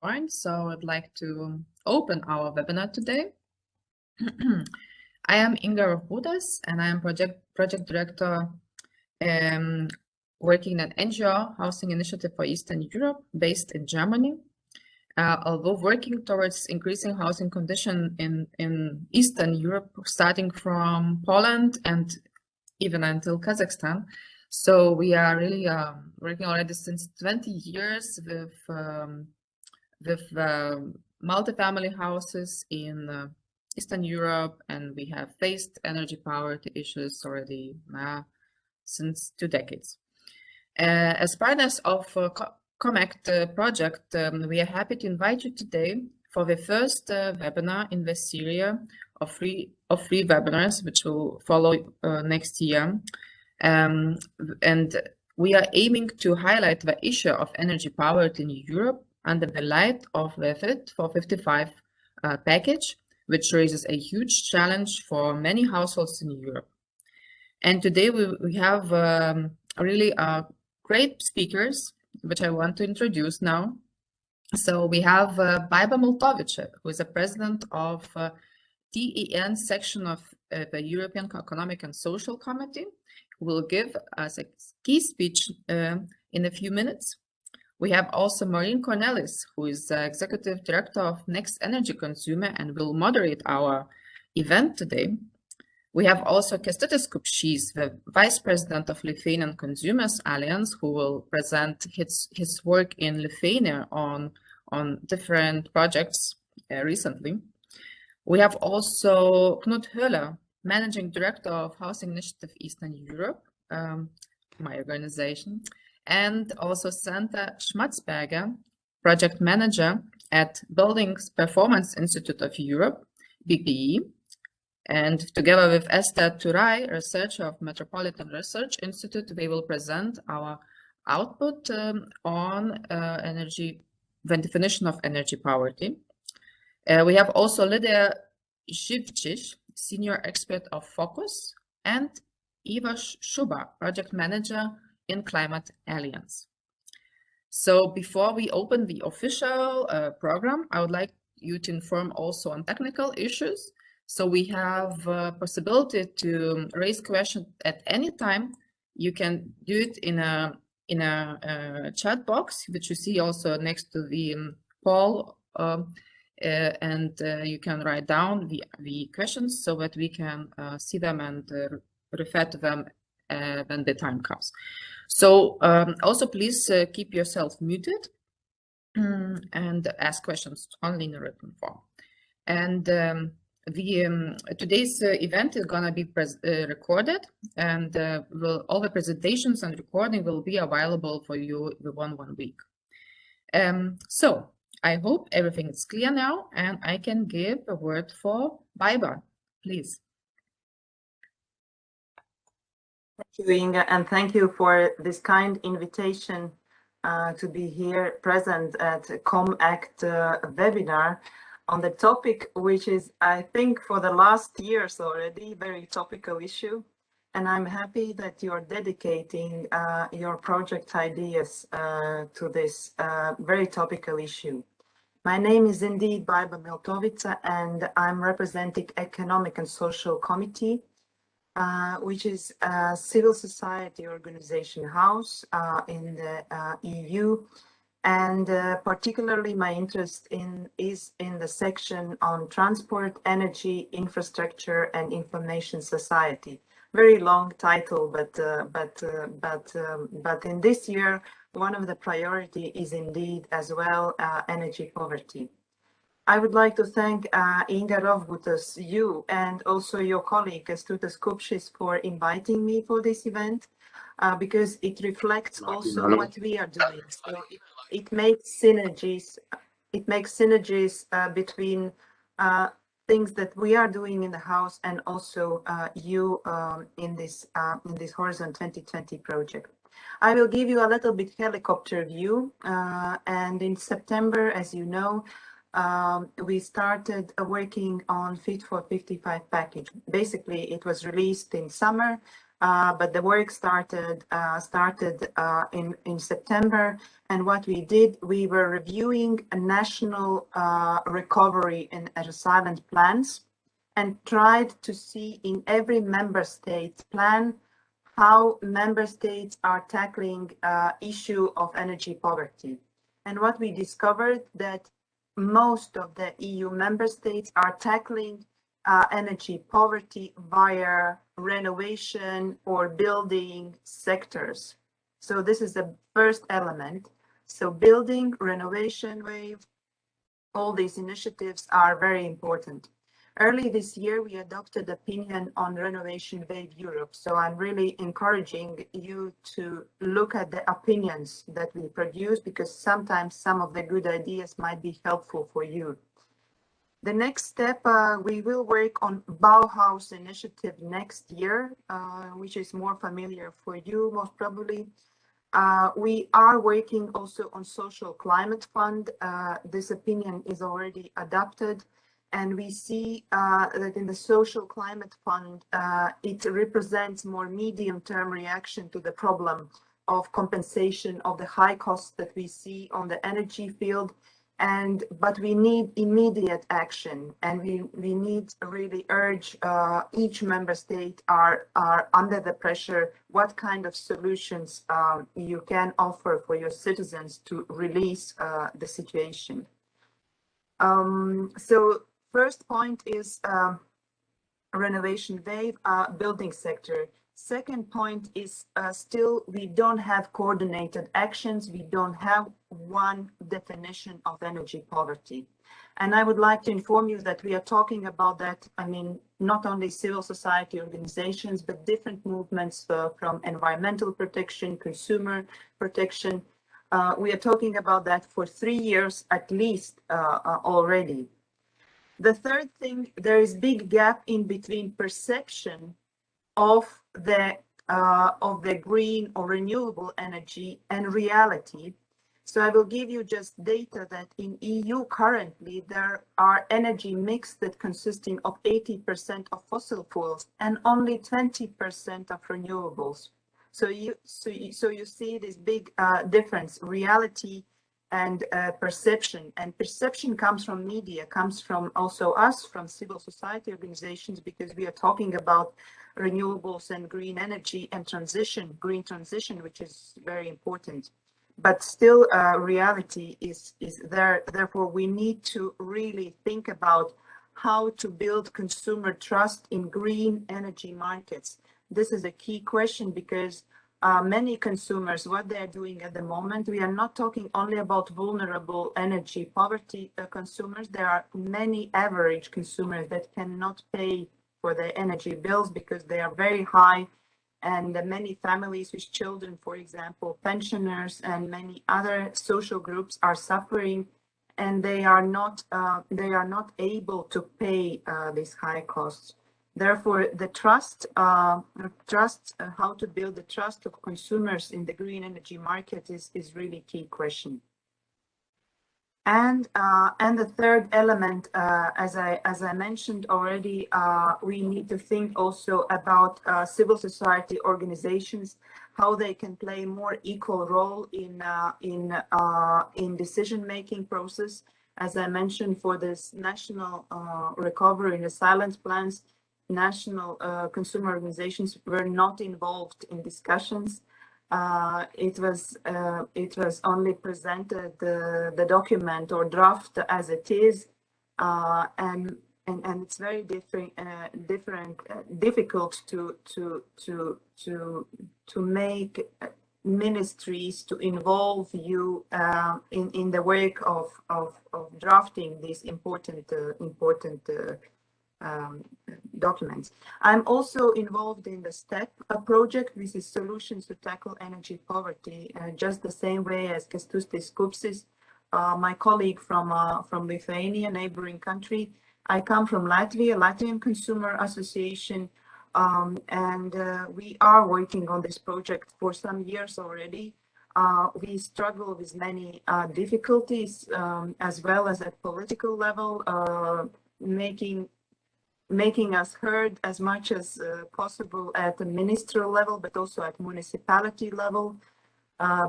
Fine, so I'd like to open our webinar today. I am Inga Rudas, and I am project director working at NGO Housing Initiative for Eastern Europe, based in Germany. Although working towards increasing housing condition in Eastern Europe, starting from Poland and even until Kazakhstan. So we are really working already since 20 years with multifamily houses in Eastern Europe, and we have faced energy poverty issues already since 2 decades. As partners of ComAct project, we are happy to invite you today for the first webinar in the series of three webinars, which will follow next year. And we are aiming to highlight the issue of energy poverty in Europe under the light of the Fit for 55 package, which raises a huge challenge for many households in Europe. And today we have really great speakers, which I want to introduce now. So we have Baiba Miltovic, who is the president of TEN section of the European Economic and Social Committee, who will give us a key speech in a few minutes. We have also Maureen Cornelis, who is executive director of Next Energy Consumer and will moderate our event today. We have also Kęstutis Kupšys, the vice president of Lithuanian Consumers Alliance, who will present his work in Lithuania on different projects recently. We have also Knut Höller, managing director of Housing Initiative Eastern Europe, my organization, and also Santa Schmatzberger, project manager at Buildings Performance Institute of Europe, BPE. And together with Esther Turay, researcher of Metropolitan Research Institute, we will present our output on the definition of energy poverty. We have also Lydia Živčić, senior expert of Focus, and Eva Schuba, project manager in Climate Alliance. So before we open the official program, I would like you to inform also on technical issues. So we have possibility to raise questions at any time. You can do it in a chat box, which you see also next to the poll, and you can write down the questions so that we can see them and refer to them when the time comes. So also please keep yourself muted and ask questions only in a written form. And today's event is going to be recorded, and all the presentations and recording will be available for you within 1 week. So I hope everything is clear now, and I can give a word for Baiba, please. Thank you, Inga, and thank you for this kind invitation to be here present at ComAct webinar on the topic, which is, I think, for the last years already, very topical issue. And I'm happy that you're dedicating your project ideas to this very topical issue. My name is indeed Baiba Miltovica, and I'm representing Economic and Social Committee, which is a civil society organization house in the EU. And particularly my interest is in the section on transport, energy, infrastructure, and information society. Very long title, but in this year, one of the priority is indeed as well energy poverty. I would like to thank Inga Rovgutas, you, and also your colleague Kęstutis Kupšys for inviting me for this event, because it reflects also what we are doing. So it makes synergies. It makes synergies between things that we are doing in the house and also you in this Horizon 2020 project. I will give you a little bit helicopter view, and in September, as you know, we started working on Fit for 55 package. Basically, it was released in summer. but the work started in September. And what we did, we were reviewing a national recovery and resilience plans, and tried to see in every member state plan how member states are tackling issue of energy poverty. And what we discovered, that most of the EU member states are tackling energy poverty via renovation or building sectors. So this is the first element. So building, renovation wave, all these initiatives are very important. Early this year, we adopted opinion on Renovation Wave Europe. So I'm really encouraging you to look at the opinions that we produce, because sometimes some of the good ideas might be helpful for you. The next step, we will work on Bauhaus initiative next year, which is more familiar for you, most probably. We are working also on Social Climate Fund. This opinion is already adopted. And we see that in the Social Climate Fund, it represents more medium-term reaction to the problem of compensation of the high costs that we see on the energy field. But we need immediate action, and we need to really urge each member state are under the pressure what kind of solutions you can offer for your citizens to release the situation. So first point is renovation wave, building sector. Second point is still we don't have coordinated actions. We don't have one definition of energy poverty. And I would like to inform you that we are talking about that. I mean, not only civil society organizations, but different movements from environmental protection, consumer protection. We are talking about that for 3 years at least already. The third thing, there is big gap in between perception of the green or renewable energy and reality. So I will give you just data that in EU currently there are energy mix that consisting of 80% of fossil fuels and only 20% of renewables. So you see this big difference, reality and perception. And perception comes from media, comes from also us, from civil society organizations, because we are talking about renewables and green energy and transition, green transition, which is very important. But still reality is there. Therefore, we need to really think about how to build consumer trust in green energy markets. This is a key question, because many consumers, what they are doing at the moment, we are not talking only about vulnerable energy poverty consumers. There are many average consumers that cannot pay for their energy bills because they are very high. And many families with children, for example, pensioners and many other social groups are suffering, and they are not able to pay these high costs. Therefore, the trust, how to build the trust of consumers in the green energy market is really key question. And the third element, as I mentioned already, we need to think also about civil society organizations, how they can play more equal role in decision-making process. As I mentioned, for this national recovery and resilience plans, national consumer organizations were not involved in discussions. It was only presented the document or draft as it is, and it's very difficult to make ministries to involve you in the work of drafting these important documents. I'm also involved in the STEP project. This is Solutions to Tackle Energy Poverty, just the same way as Kęstutis Kupsis, my colleague from Lithuania, neighboring country. I come from Latvia, Latvian Consumer Association, and we are working on this project for some years already. We struggle with many difficulties, as well as at political level, making making us heard as much as possible at the ministerial level, but also at municipality level,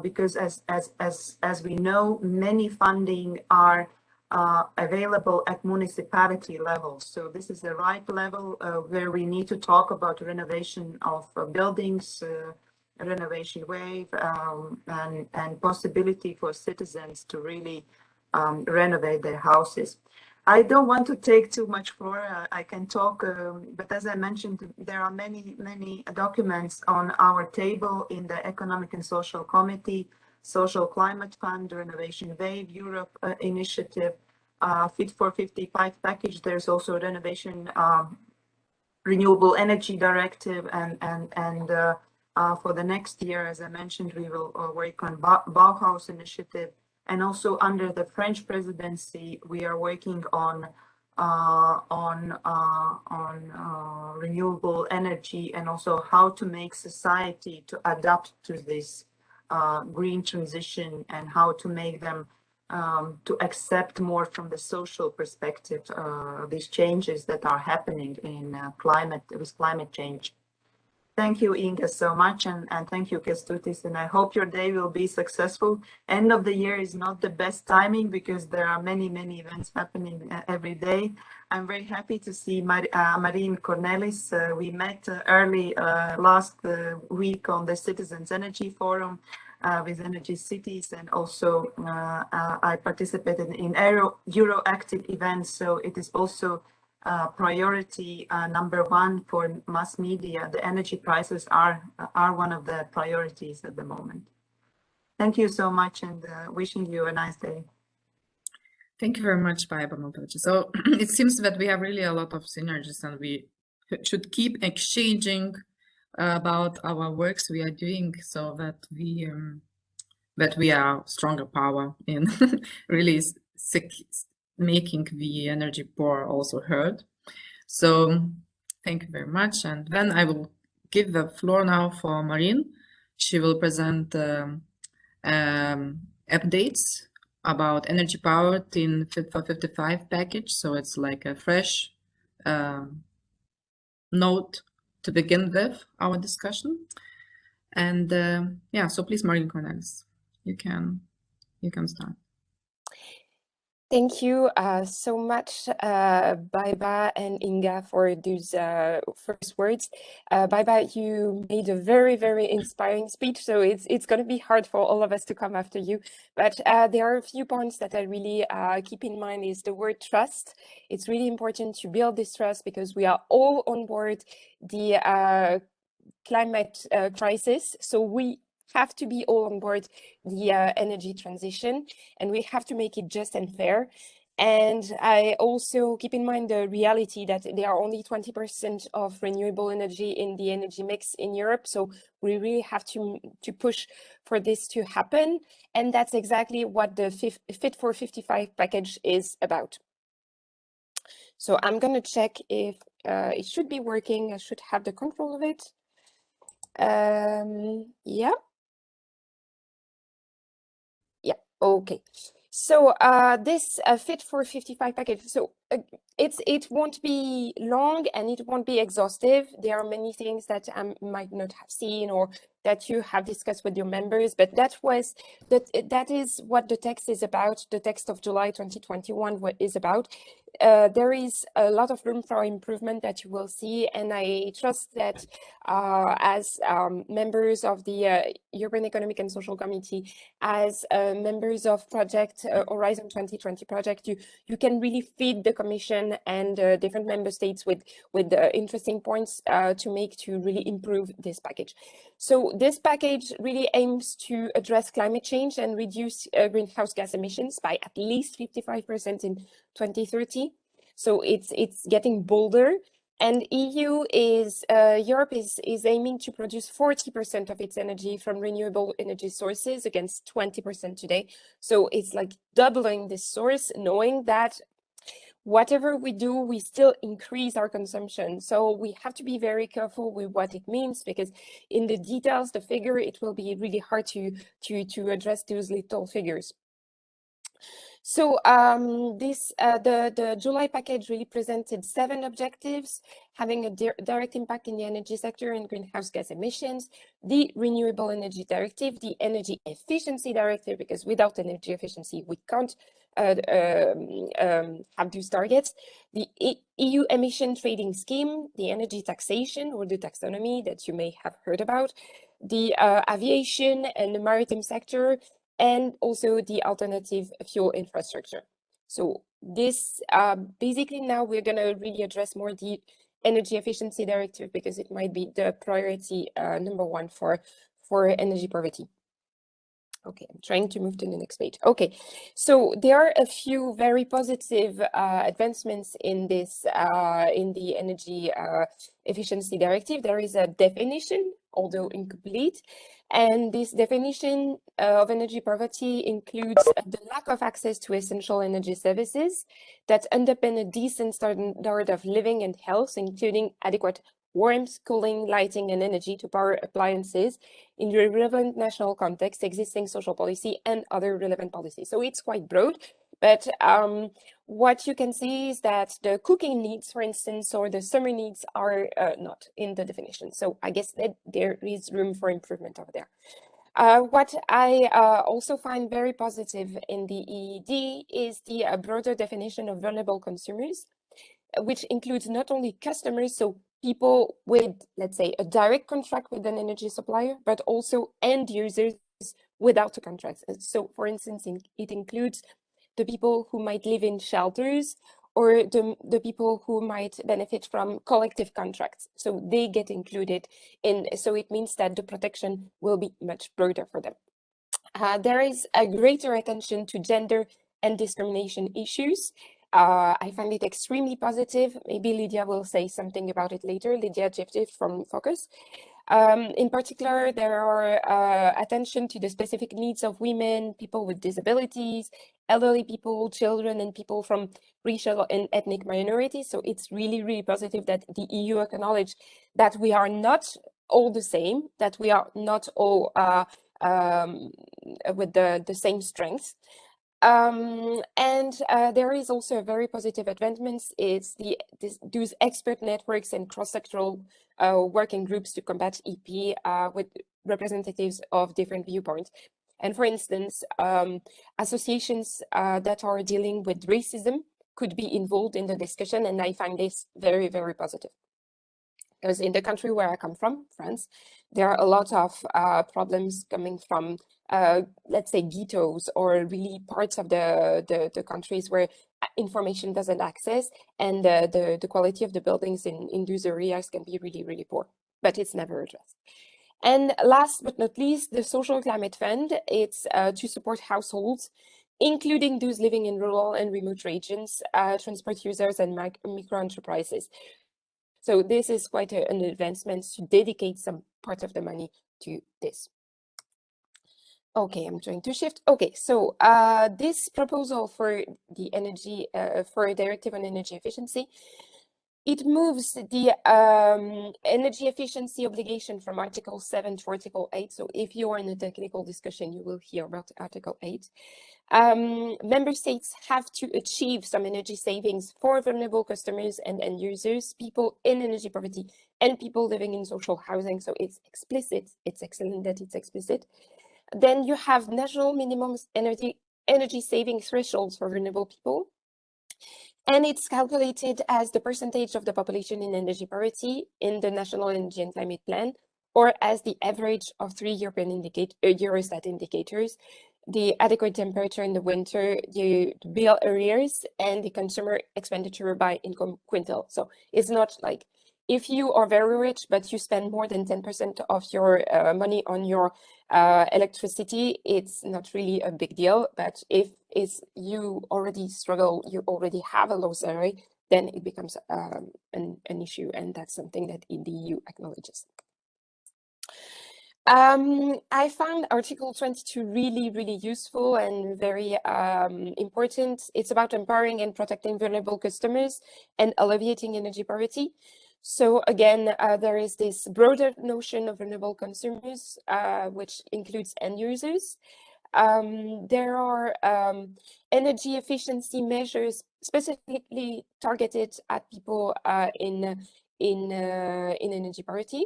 because as we know, many funding are available at municipality level. So this is the right level where we need to talk about renovation of buildings, renovation wave, and possibility for citizens to really renovate their houses. I don't want to take too much floor. I can talk, but as I mentioned, there are many documents on our table in the Economic and Social Committee, Social Climate Fund, Renovation Wave, Europe Initiative, Fit for 55 package. There's also Renovation Renewable Energy Directive, and for the next year, as I mentioned, we will work on Bauhaus Initiative. And also under the French presidency, we are working on renewable energy, and also how to make society to adapt to this green transition, and how to make them to accept more from the social perspective these changes that are happening in with climate change. Thank you, Inga, so much, and thank you, Kestutis, and I hope your day will be successful. End of the year is not the best timing because there are many events happening every day. I'm very happy to see Marine Cornelis. We met early last week on the Citizens Energy Forum with Energy Cities, and also I participated in Euroactive events, so it is also priority #1 for mass media. The energy prices are one of the priorities at the moment. Thank you so much, and wishing you a nice day. Thank you very much, Baiba Montovic. So it seems that we have really a lot of synergies, and we should keep exchanging about our works we are doing, so that we are stronger power in really making the energy poor also heard. So thank you very much. And then I will give the floor now for Marine. She will present updates about energy powered in Fit for 55 package. So it's like a fresh note to begin with our discussion. And yeah, so please, Marine Cornelis, you can start. Thank you so much, Baiba and Inga, for those first words. Baiba, you made a very inspiring speech, so it's going to be hard for all of us to come after you. But there are a few points that I really keep in mind. Is the word trust. It's really important to build this trust because we are all on board the climate crisis. So we have to be all on board the energy transition, and we have to make it just and fair. And I also keep in mind the reality that there are only 20% of renewable energy in the energy mix in Europe. So we really have to push for this to happen. And that's exactly what the Fit for 55 package is about. So I'm going to check if it should be working. I should have the control of it. Yeah. Okay, so this Fit for 55 package, so it won't be long and it won't be exhaustive. There are many things that I might not have seen or that you have discussed with your members, but that is what the text is about. The text of July 2021 is about. There is a lot of room for improvement that you will see, and I trust that as members of the European Economic and Social Committee, as members of Project Horizon 2020 project, you can really feed the Commission and different member states with interesting points to really improve this package. So this package really aims to address climate change and reduce greenhouse gas emissions by at least 55% in 2030. So it's getting bolder, and Europe is aiming to produce 40% of its energy from renewable energy sources against 20% today. So it's like doubling this source, knowing that whatever we do, we still increase our consumption. So we have to be very careful with what it means, because in the details, the figure, it will be really hard to address those little figures. So the July package really presented 7 objectives, having a direct impact in the energy sector and greenhouse gas emissions, the Renewable Energy Directive, the Energy Efficiency Directive, because without energy efficiency, we can't have those targets, the EU Emission Trading Scheme, the energy taxation or the taxonomy that you may have heard about, the aviation and the maritime sector, and also the alternative fuel infrastructure. So this basically now we're going to really address more the energy efficiency directive because it might be the priority #1 for energy poverty. Okay, I'm trying to move to the next page. Okay, so there are a few very positive advancements in this in the energy efficiency directive. There is a definition, although incomplete, and this definition of energy poverty includes the lack of access to essential energy services that underpin a decent standard of living and health, including adequate warmth, cooling, lighting, and energy to power appliances in the relevant national context, existing social policy, and other relevant policies. So it's quite broad, but what you can see is that the cooking needs, for instance, or the summer needs are not in the definition. So I guess that there is room for improvement over there. What I also find very positive in the EED is the broader definition of vulnerable consumers, which includes not only customers, so people with, let's say, a direct contract with an energy supplier, but also end users without a contract. So for instance, it includes the people who might live in shelters or the people who might benefit from collective contracts. So they get included in, so it means that the protection will be much broader for them. There is a greater attention to gender and discrimination issues. I find it extremely positive. Maybe Lydia will say something about it later, Lydia Jeftif from Focus. In particular, there are attention to the specific needs of women, people with disabilities, elderly people, children, and people from racial and ethnic minorities. So it's really, really positive that the EU acknowledge that we are not all the same, that we are not all with the same strengths. There is also a very positive advancements. It's those expert networks and cross-sectoral working groups to combat EP with representatives of different viewpoints. And for instance, associations that are dealing with racism could be involved in the discussion, and I find this very, very positive. Because in the country where I come from, France, there are a lot of problems coming from, let's say, ghettos or really parts of the countries where information doesn't access, and the quality of the buildings in those areas can be really, really poor, but it's never addressed. And last but not least, the Social Climate Fund, it's to support households, including those living in rural and remote regions, transport users, and micro enterprises. So this is quite an advancement to dedicate some part of the money to this. Okay, I'm trying to shift. Okay, so this proposal for the energy, for a directive on energy efficiency, it moves the energy efficiency obligation from Article 7 to Article 8. So if you are in a technical discussion, you will hear about Article 8. Member states have to achieve some energy savings for vulnerable customers and end users, people in energy poverty, and people living in social housing. So it's explicit. It's excellent that it's explicit. Then you have national minimum energy saving thresholds for vulnerable people. And it's calculated as the percentage of the population in energy poverty in the National Energy and Climate Plan, or as the average of 3 European Eurostat indicators, the adequate temperature in the winter, the bill arrears, and the consumer expenditure by income quintile. So it's not like if you are very rich, but you spend more than 10% of your money on your electricity, it's not really a big deal. But if you already struggle, you already have a low salary, then it becomes an issue. And that's something that the EU acknowledges. I found Article 22 really, really useful and very important. It's about empowering and protecting vulnerable customers and alleviating energy poverty. So again, there is this broader notion of vulnerable consumers, which includes end users. There are energy efficiency measures specifically targeted at people in energy poverty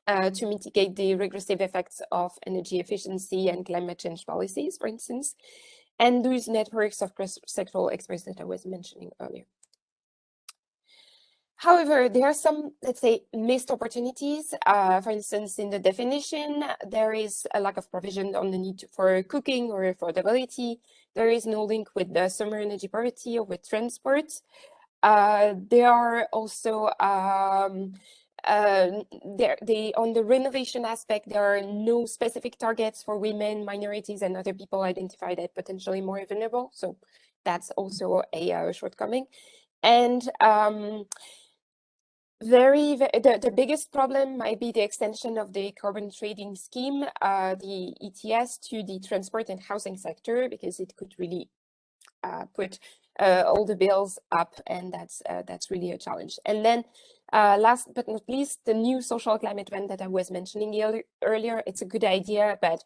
to mitigate the regressive effects of energy efficiency and climate change policies, for instance, and those networks of cross-sectoral experts that I was mentioning earlier. However, there are some, let's say, missed opportunities. For instance, in the definition, there is a lack of provision on the need for cooking or affordability. There is no link with the summer energy poverty or with transport. There are also on the renovation aspect, there are no specific targets for women, minorities, and other people identified as potentially more vulnerable. So that's also a shortcoming. And the biggest problem might be the extension of the carbon trading scheme, the ETS, to the transport and housing sector, because it could really put all the bills up, and that's really a challenge. And then last but not least, the new social climate fund that I was mentioning earlier, it's a good idea, but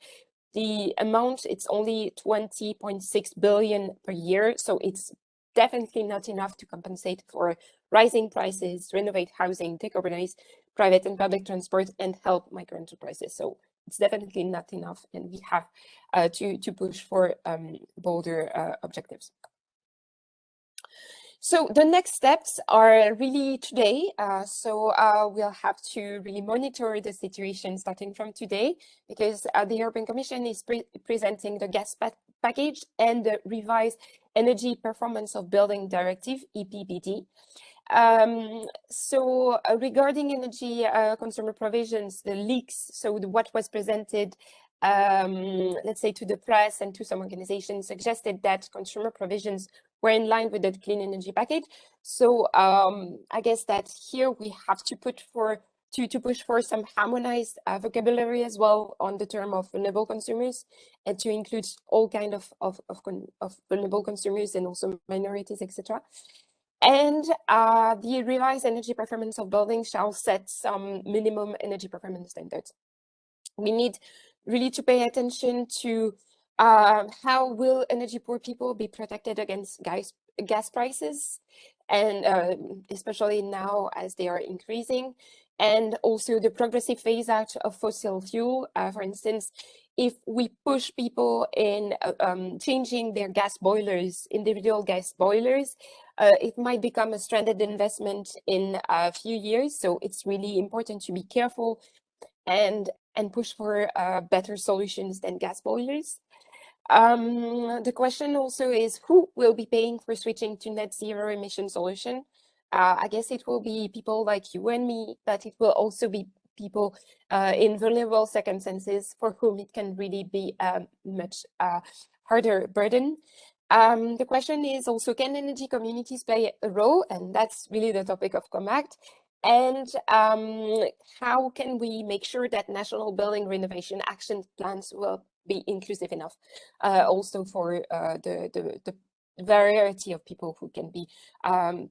the amount, it's only 20.6 billion per year. So it's definitely not enough to compensate for rising prices, renovate housing, decarbonize private and public transport, and help micro enterprises. So it's definitely not enough, and we have to push for bolder objectives. So the next steps are really today. We'll have to really monitor the situation starting from today, because the European Commission is presenting the gas package and the revised Energy Performance of Building Directive, EPBD. Regarding energy consumer provisions, the leaks, what was presented, let's say, to the press and to some organizations, suggested that consumer provisions were in line with the clean energy package. So I guess that here we have to push for some harmonized vocabulary as well on the term of vulnerable consumers, and to include all kind of vulnerable consumers and also minorities, etc. And the revised energy performance of buildings shall set some minimum energy performance standards. We need really to pay attention to how will energy poor people be protected against gas prices, and especially now as they are increasing, and also the progressive phase out of fossil fuel. For instance, if we push people in changing their gas boilers, individual gas boilers, it might become a stranded investment in a few years. So it's really important to be careful and push for better solutions than gas boilers. The question also is, who will be paying for switching to net zero emission solution? I guess it will be people like you and me, but it will also be people in vulnerable circumstances for whom it can really be a much harder burden. The question is also, can energy communities play a role? And that's really the topic of ComAct. And how can we make sure that national building renovation action plans will be inclusive enough, also for the variety of people who can be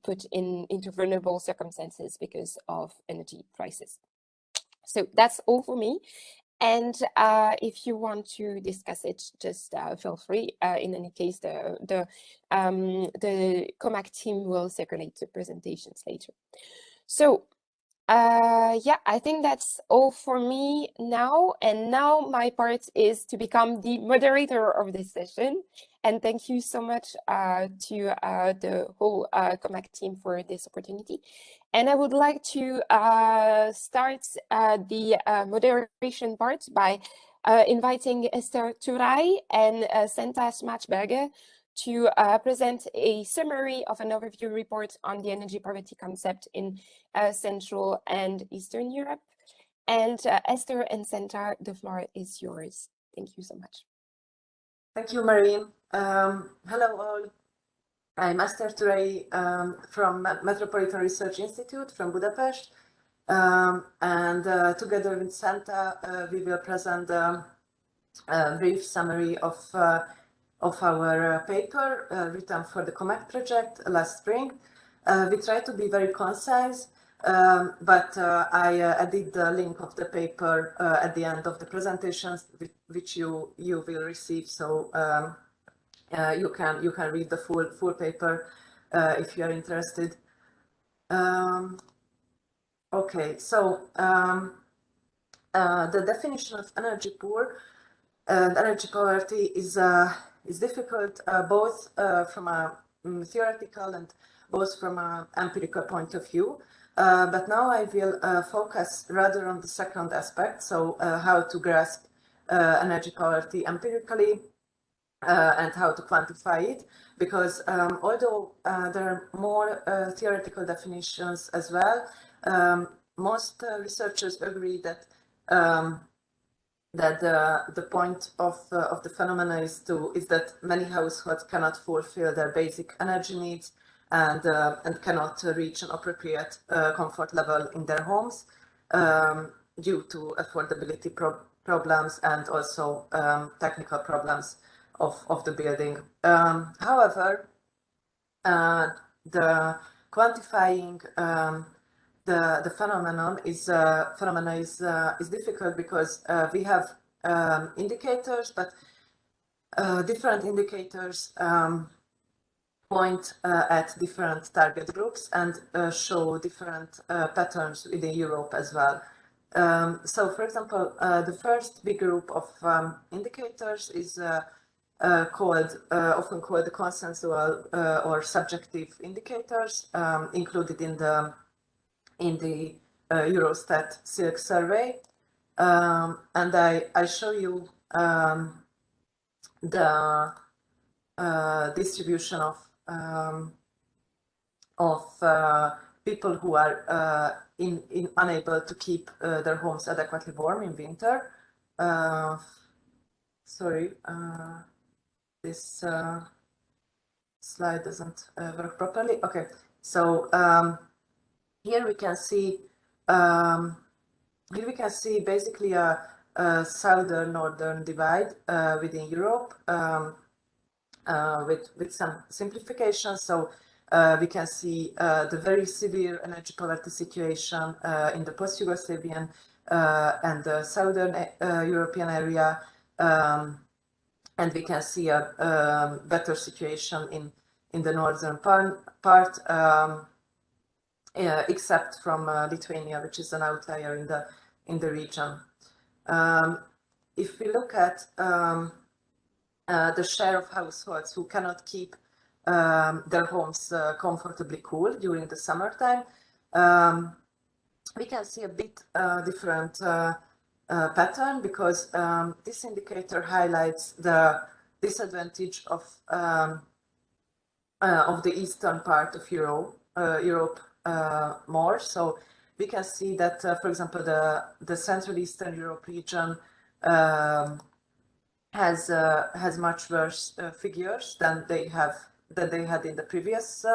put into vulnerable circumstances because of energy prices. So that's all for me. And if you want to discuss it, just feel free. In any case, the ComAct team will circulate the presentations later. So yeah, I think that's all for me now. And now my part is to become the moderator of this session. And thank you so much to the whole ComAct team for this opportunity. And I would like to start the moderation part by inviting Esther Turay and Senta Schmatzberger to present a summary of an overview report on the energy poverty concept in Central and Eastern Europe. And Esther and Senta, the floor is yours. Thank you so much. Thank you, Marine. Hello all. I'm Esther Turay from Metropolitan Research Institute from Budapest. And together with Senta, we will present a brief summary of our paper written for the ComAct project last spring. We try to be very concise, but I added the link of the paper at the end of the presentations, which you will receive. So you can read the full paper if you are interested. Okay, so the definition of energy poor and energy poverty is difficult both from a theoretical and both from an empirical point of view. But now I will focus rather on the second aspect, so how to grasp energy poverty empirically and how to quantify it, because although there are more theoretical definitions as well, most researchers agree that the point of the phenomena is that many households cannot fulfill their basic energy needs and cannot reach an appropriate comfort level in their homes due to affordability problems and also technical problems of the building. However, the quantifying the phenomenon is difficult because we have indicators, but different indicators point at different target groups and show different patterns within Europe as well. So, for example, the first big group of indicators is often called the consensual or subjective indicators included in the Eurostat Silk survey, and I show you the distribution of people who are unable to keep their homes adequately warm in winter. Sorry, this slide doesn't work properly. Okay, so here we can see basically a southern-northern divide within Europe with some simplification. So we can see the very severe energy poverty situation in the post-Yugoslavian and the southern European area, and we can see a better situation in the northern part, except from Lithuania, which is an outlier in the region. If we look at the share of households who cannot keep their homes comfortably cool during the summertime, we can see a bit different pattern, because this indicator highlights the disadvantage of the eastern part of Europe more. So we can see that, for example, the Central Eastern Europe region has much worse figures than they had in the previous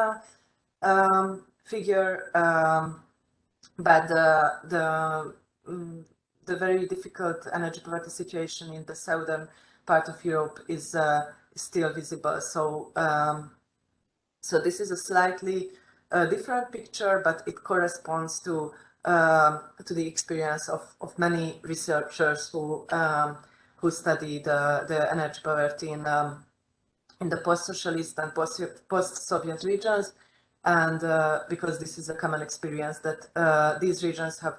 figure, but the very difficult energy poverty situation in the southern part of Europe is still visible. So so this is a slightly different picture, but it corresponds to the experience of many researchers who study the energy poverty in the post-socialist and post-Soviet regions, and because this is a common experience that these regions have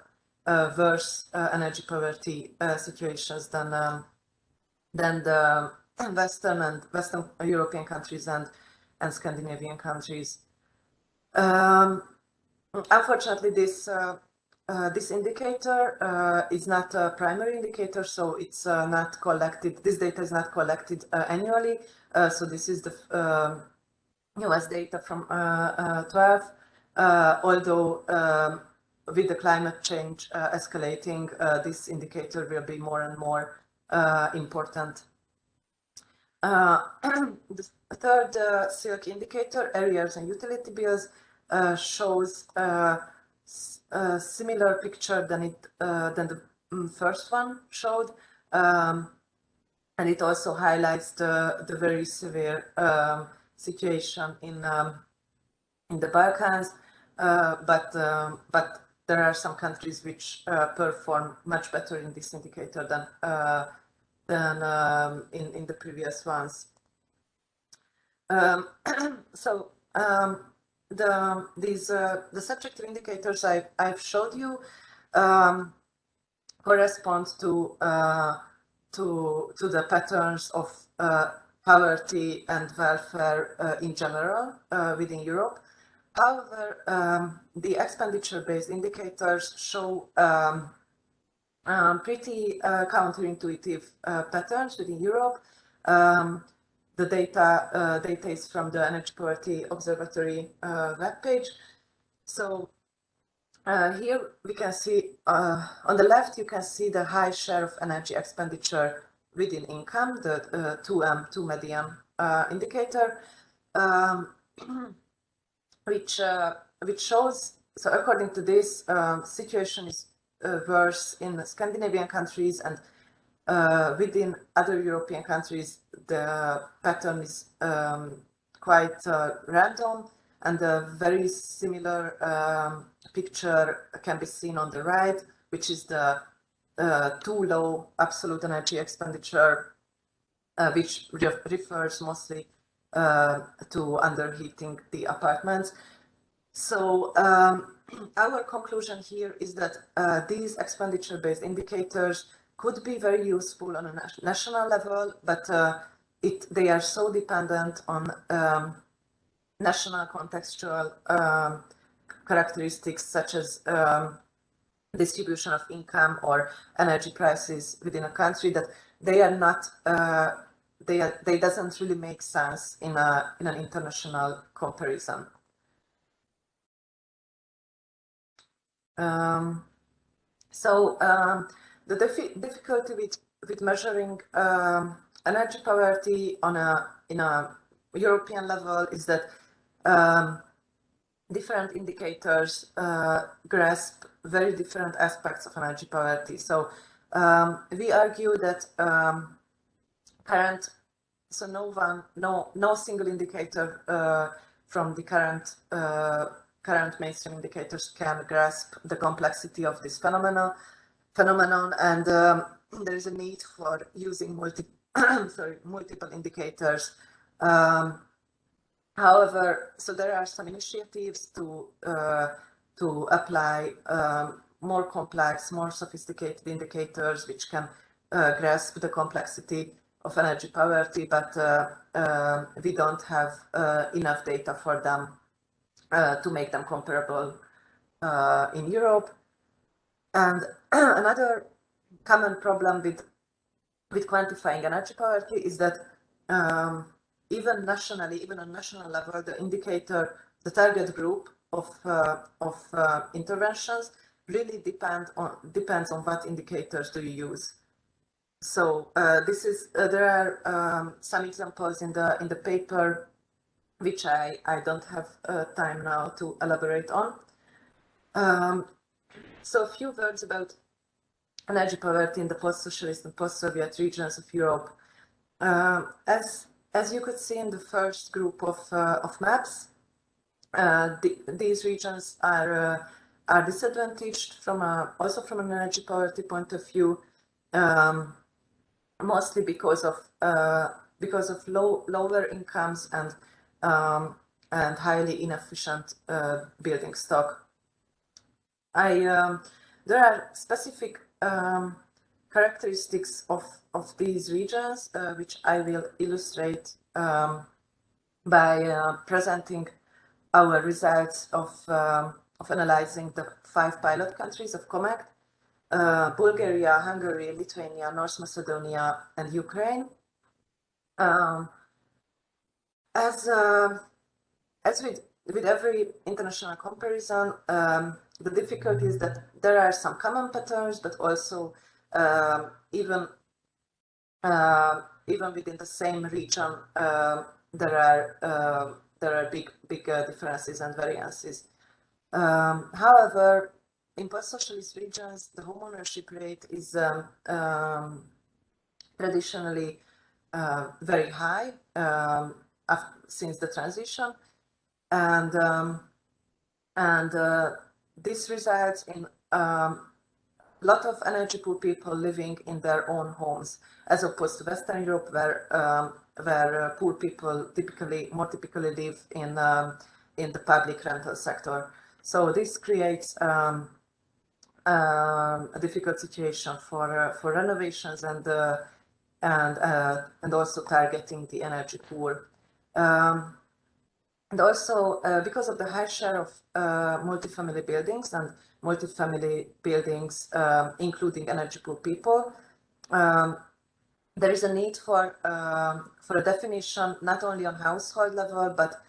worse energy poverty situations than the Western European countries and Scandinavian countries. Unfortunately, this indicator is not a primary indicator, so it's not collected. This data is not collected annually. So this is the US data from 12. Although with the climate change escalating, this indicator will be more and more important. The third Silk indicator, arrears and utility bills, shows a similar picture than the first one showed, and it also highlights the very severe situation in the Balkans, but there are some countries which perform much better in this indicator than in the previous ones. The subjective indicators I've showed you correspond to the patterns of poverty and welfare in general within Europe. However, the expenditure-based indicators show pretty counterintuitive patterns within Europe. The data is from the Energy Poverty Observatory webpage. So here we can see on the left you can see the high share of energy expenditure within income, the 2 median indicator, which shows, so according to this, situation is worse in Scandinavian countries, and within other European countries the pattern is quite random, and a very similar picture can be seen on the right, which is the too low absolute energy expenditure, which refers mostly to underheating the apartments. So our conclusion here is that these expenditure-based indicators could be very useful on a national level, but they are so dependent on national contextual characteristics such as distribution of income or energy prices within a country that they are not they doesn't really make sense in an international comparison. The difficulty with measuring energy poverty in a European level is that different indicators grasp very different aspects of energy poverty. So we argue that no single indicator from the current mainstream indicators can grasp the complexity of this phenomenon, and there is a need for using multiple indicators. However, so there are some initiatives to apply more complex, more sophisticated indicators which can grasp the complexity of energy poverty, but we don't have enough data for them to make them comparable in Europe. And another common problem with quantifying energy poverty is that even on national level, the indicator, the target group of interventions really depends on what indicators do you use. So there are some examples in the paper which I don't have time now to elaborate on. So a few words about energy poverty in the post-socialist and post-Soviet regions of Europe. As you could see in the first group of maps, these regions are disadvantaged also from an energy poverty point of view, mostly because of lower incomes and highly inefficient building stock. There are specific characteristics of these regions, which I will illustrate by presenting our results of analyzing the 5 pilot countries of ComAct: Bulgaria, Hungary, Lithuania, North Macedonia, and Ukraine. As with every international comparison, the difficulty is that there are some common patterns, but also even within the same region, there are big differences and variances. However, in post-socialist regions, the homeownership rate is traditionally very high since the transition, and And this results in lot of energy poor people living in their own homes, as opposed to Western Europe, where poor people more typically live in the public rental sector. So this creates a difficult situation for renovations and also targeting the energy poor. And also, because of the high share of multifamily buildings and multifamily buildings, including energy poor people, there is a need for a definition not only on household level but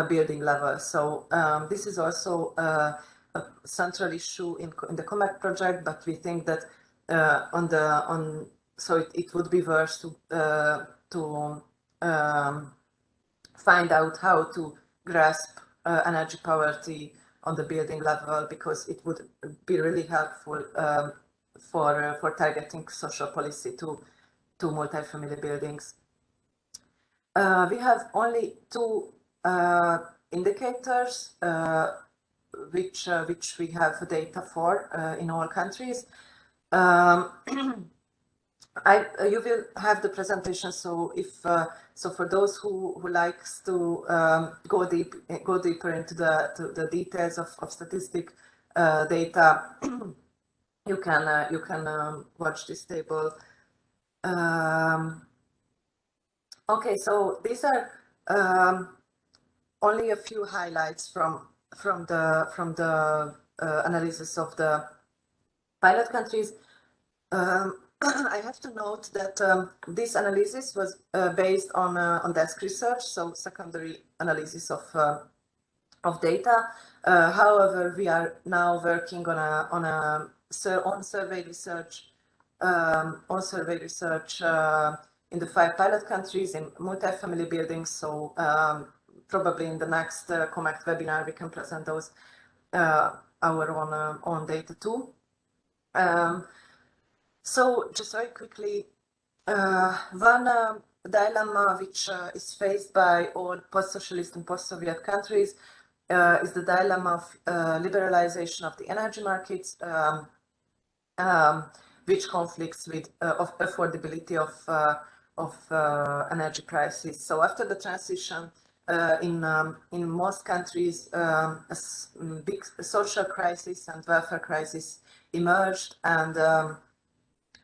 building level. So this is also a central issue in the ComAct project, but we think that it would be worth to find out how to grasp energy poverty on the building level, because it would be really helpful for targeting social policy to multifamily buildings. We have only two indicators which we have data for in all countries. You will have the presentation, so for those who likes to go deeper into the details of statistic data, you can watch this table. Okay, so these are only a few highlights from the analysis of the pilot countries. I have to note that this analysis was based on desk research, so secondary analysis of data. However, we are now working on survey research in the 5 pilot countries in multifamily buildings. So probably in the next ComAct webinar we can present those our own data too. So just very quickly, one dilemma which is faced by all post-socialist and post-Soviet countries is the dilemma of liberalization of the energy markets, which conflicts with of affordability of energy prices. So after the transition, in most countries, a big social crisis and welfare crisis emerged, and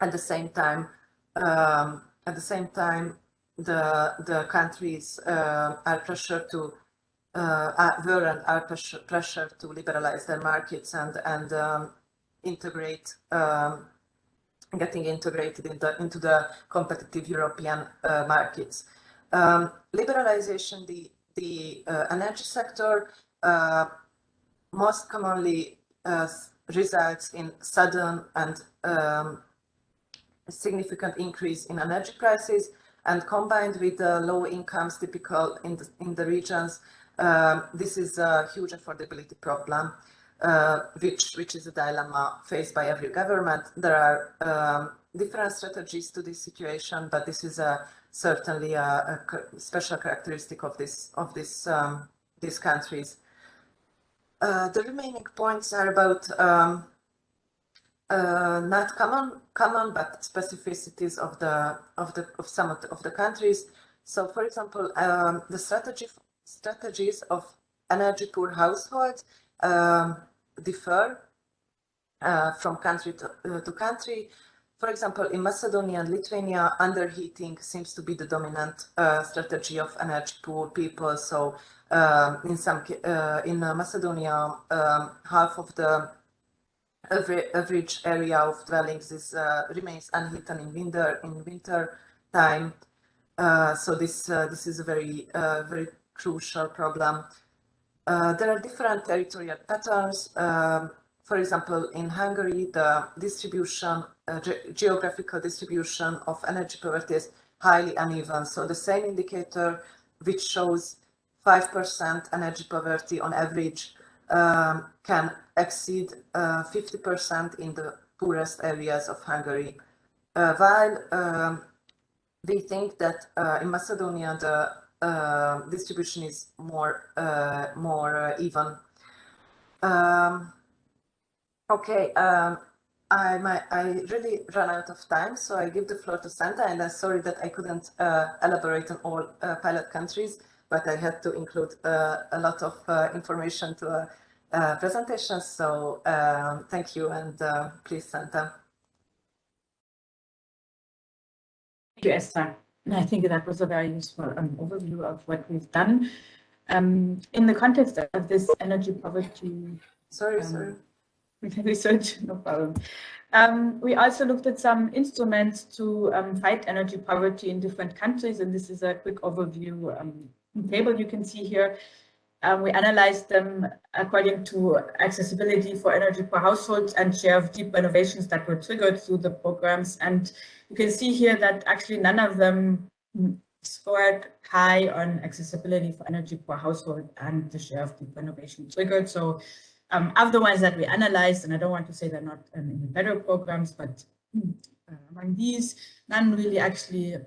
at the same time, the countries are pressured to pressure to liberalize their markets and integrate, getting integrated into the competitive European markets. Liberalization, the energy sector most commonly results in sudden and significant increase in energy prices, and combined with the low incomes typical in the regions, this is a huge affordability problem, which is a dilemma faced by every government. There are different strategies to this situation, but this is certainly a special characteristic of these countries. The remaining points are about not common but specificities of some of the countries. So, for example, the strategies of energy poor households differ from country to country. For example, in Macedonia and Lithuania, underheating seems to be the dominant strategy of energy poor people. So, in Macedonia, half of the average area of dwellings remains unheated in winter time. So this is a very crucial problem. There are different territorial patterns. For example, in Hungary, the geographical distribution of energy poverty is highly uneven. So the same indicator, which shows 5% energy poverty on average, can exceed 50% in the poorest areas of Hungary. While we think that in Macedonia the distribution is more even. Okay, I really ran out of time, so I give the floor to Santa, and I'm sorry that I couldn't elaborate on all pilot countries, but I had to include a lot of information to a presentation. So thank you, and please, Santa. Thank you, Esther. And I think that was a very useful overview of what we've done. In the context of this energy poverty Sorry. research, no problem. We also looked at some instruments to fight energy poverty in different countries, and this is a quick overview table you can see here. We analyzed them according to accessibility for energy per household and share of deep renovations that were triggered through the programs. And you can see here that actually none of them scored high on accessibility for energy per household and the share of deep renovation triggered. So of the ones that we analyzed, and I don't want to say they're not in the better programs, but among these, none really actually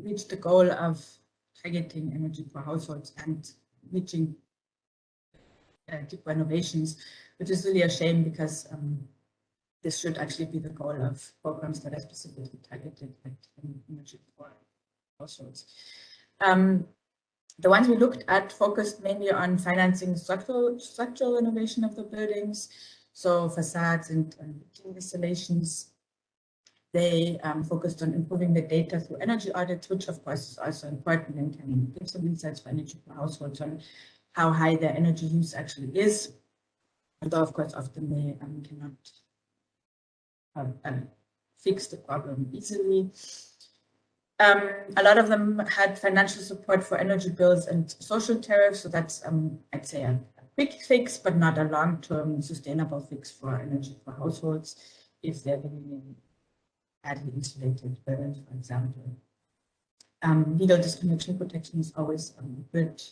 reached the goal of targeting energy per households and reaching deep renovations, which is really a shame because this should actually be the goal of programs that are specifically targeted at energy per households. The ones we looked at focused mainly on financing structural renovation of the buildings, so facades and installations. They focused on improving the data through energy audits, which of course is also important and can give some insights for energy per households on how high their energy use actually is. Although of course often they cannot fix the problem easily. A lot of them had financial support for energy bills and social tariffs, so that's I'd say a quick fix, but not a long-term sustainable fix for energy per households if they're living in badly insulated buildings, for example. Legal disconnection protection is always a good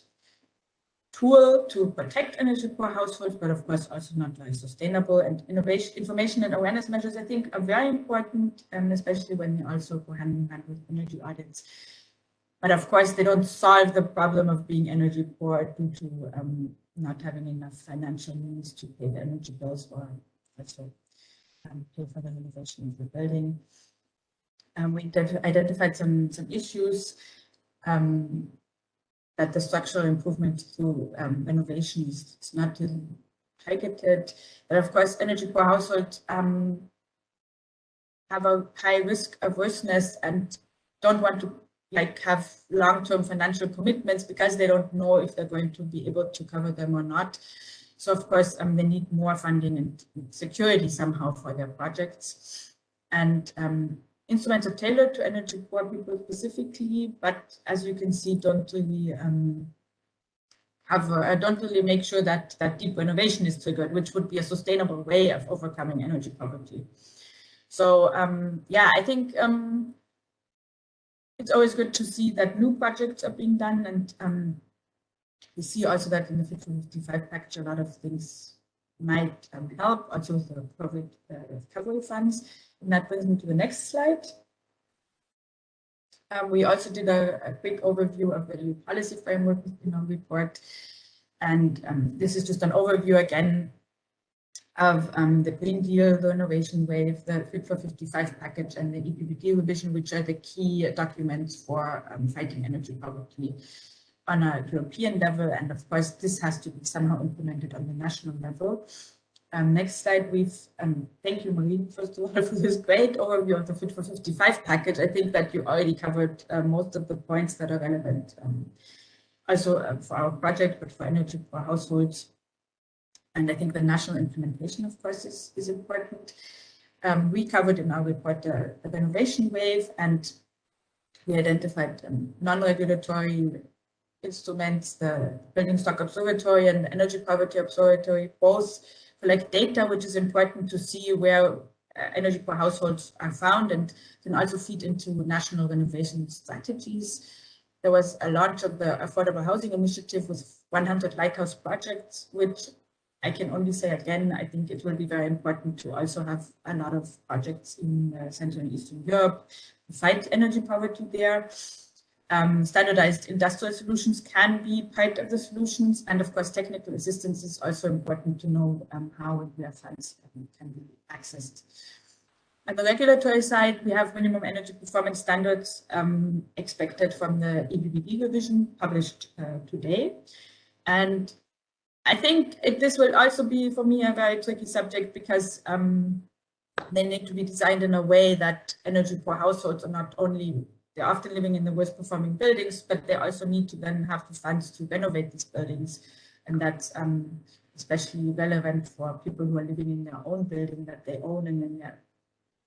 tool to protect energy per household, but of course also not very sustainable. And information and awareness measures, I think, are very important, especially when they also go hand in hand with energy audits. But of course, they don't solve the problem of being energy poor due to not having enough financial means to pay the energy bills or also pay for the renovation of the building. We identified some issues that the structural improvement through renovation is not targeted. But of course, energy per household have a high risk averseness and don't want to have long-term financial commitments because they don't know if they're going to be able to cover them or not. So of course, they need more funding and security somehow for their projects. And instruments are tailored to energy poor people specifically, but as you can see, don't really make sure that deep renovation is triggered, which would be a sustainable way of overcoming energy poverty. So yeah, I think it's always good to see that new projects are being done, and we see also that in the Fit for 55 package, a lot of things might help, also with the COVID recovery funds. And that brings me to the next slide. We also did a quick overview of the new policy framework in our report. And this is just an overview again of the Green Deal, the Innovation Wave, the Fit for 55 package, and the EPBD revision, which are the key documents for fighting energy poverty on a European level. And of course, this has to be somehow implemented on the national level. Next slide, thank you, Maureen, first of all, for this great overview of the Fit for 55 package. I think that you already covered most of the points that are relevant, also for our project, but for energy per households. And I think the national implementation, of course, is important. We covered in our report the renovation wave, and we identified non-regulatory instruments, the Building Stock Observatory and the Energy Poverty Observatory, both collect data, which is important to see where energy per households are found, and can also feed into national renovation strategies. There was a launch of the Affordable Housing Initiative with 100 lighthouse projects, which I can only say again, I think it will be very important to also have a lot of projects in Central and Eastern Europe to fight energy poverty there. Standardized industrial solutions can be part of the solutions, and of course, technical assistance is also important to know how and where funds can be accessed. On the regulatory side, we have minimum energy performance standards expected from the EBBD revision published today. And I think this will also be, for me, a very tricky subject because they need to be designed in a way that energy poor households are not only, they're often living in the worst performing buildings, but they also need to then have the funds to renovate these buildings. And that's especially relevant for people who are living in their own building that they own and then they're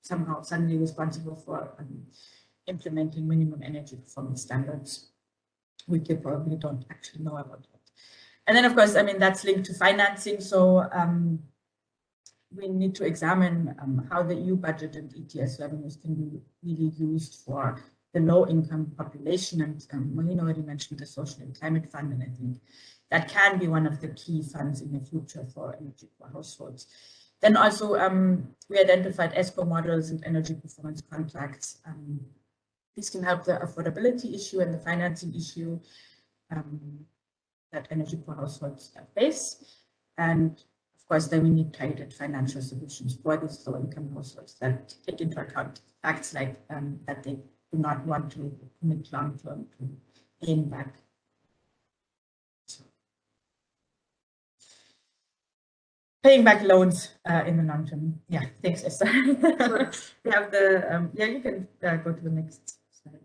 somehow suddenly responsible for implementing minimum energy performance standards, which you probably don't actually know about that. And then, of course, I mean, that's linked to financing. So we need to examine how the EU budget and ETS revenues can be really used for the low-income population. And Marina already mentioned the Social and Climate Fund, and I think that can be one of the key funds in the future for energy for households. Then also, we identified ESCO models and energy performance contracts. These can help the affordability issue and the financing issue that energy poor households face. And of course, then we need targeted financial solutions for these low-income households that take into account facts like that they do not want to commit long-term to paying back. Paying back loans in the long term. Yeah, thanks, Esther. We have the yeah. You can go to the next slide.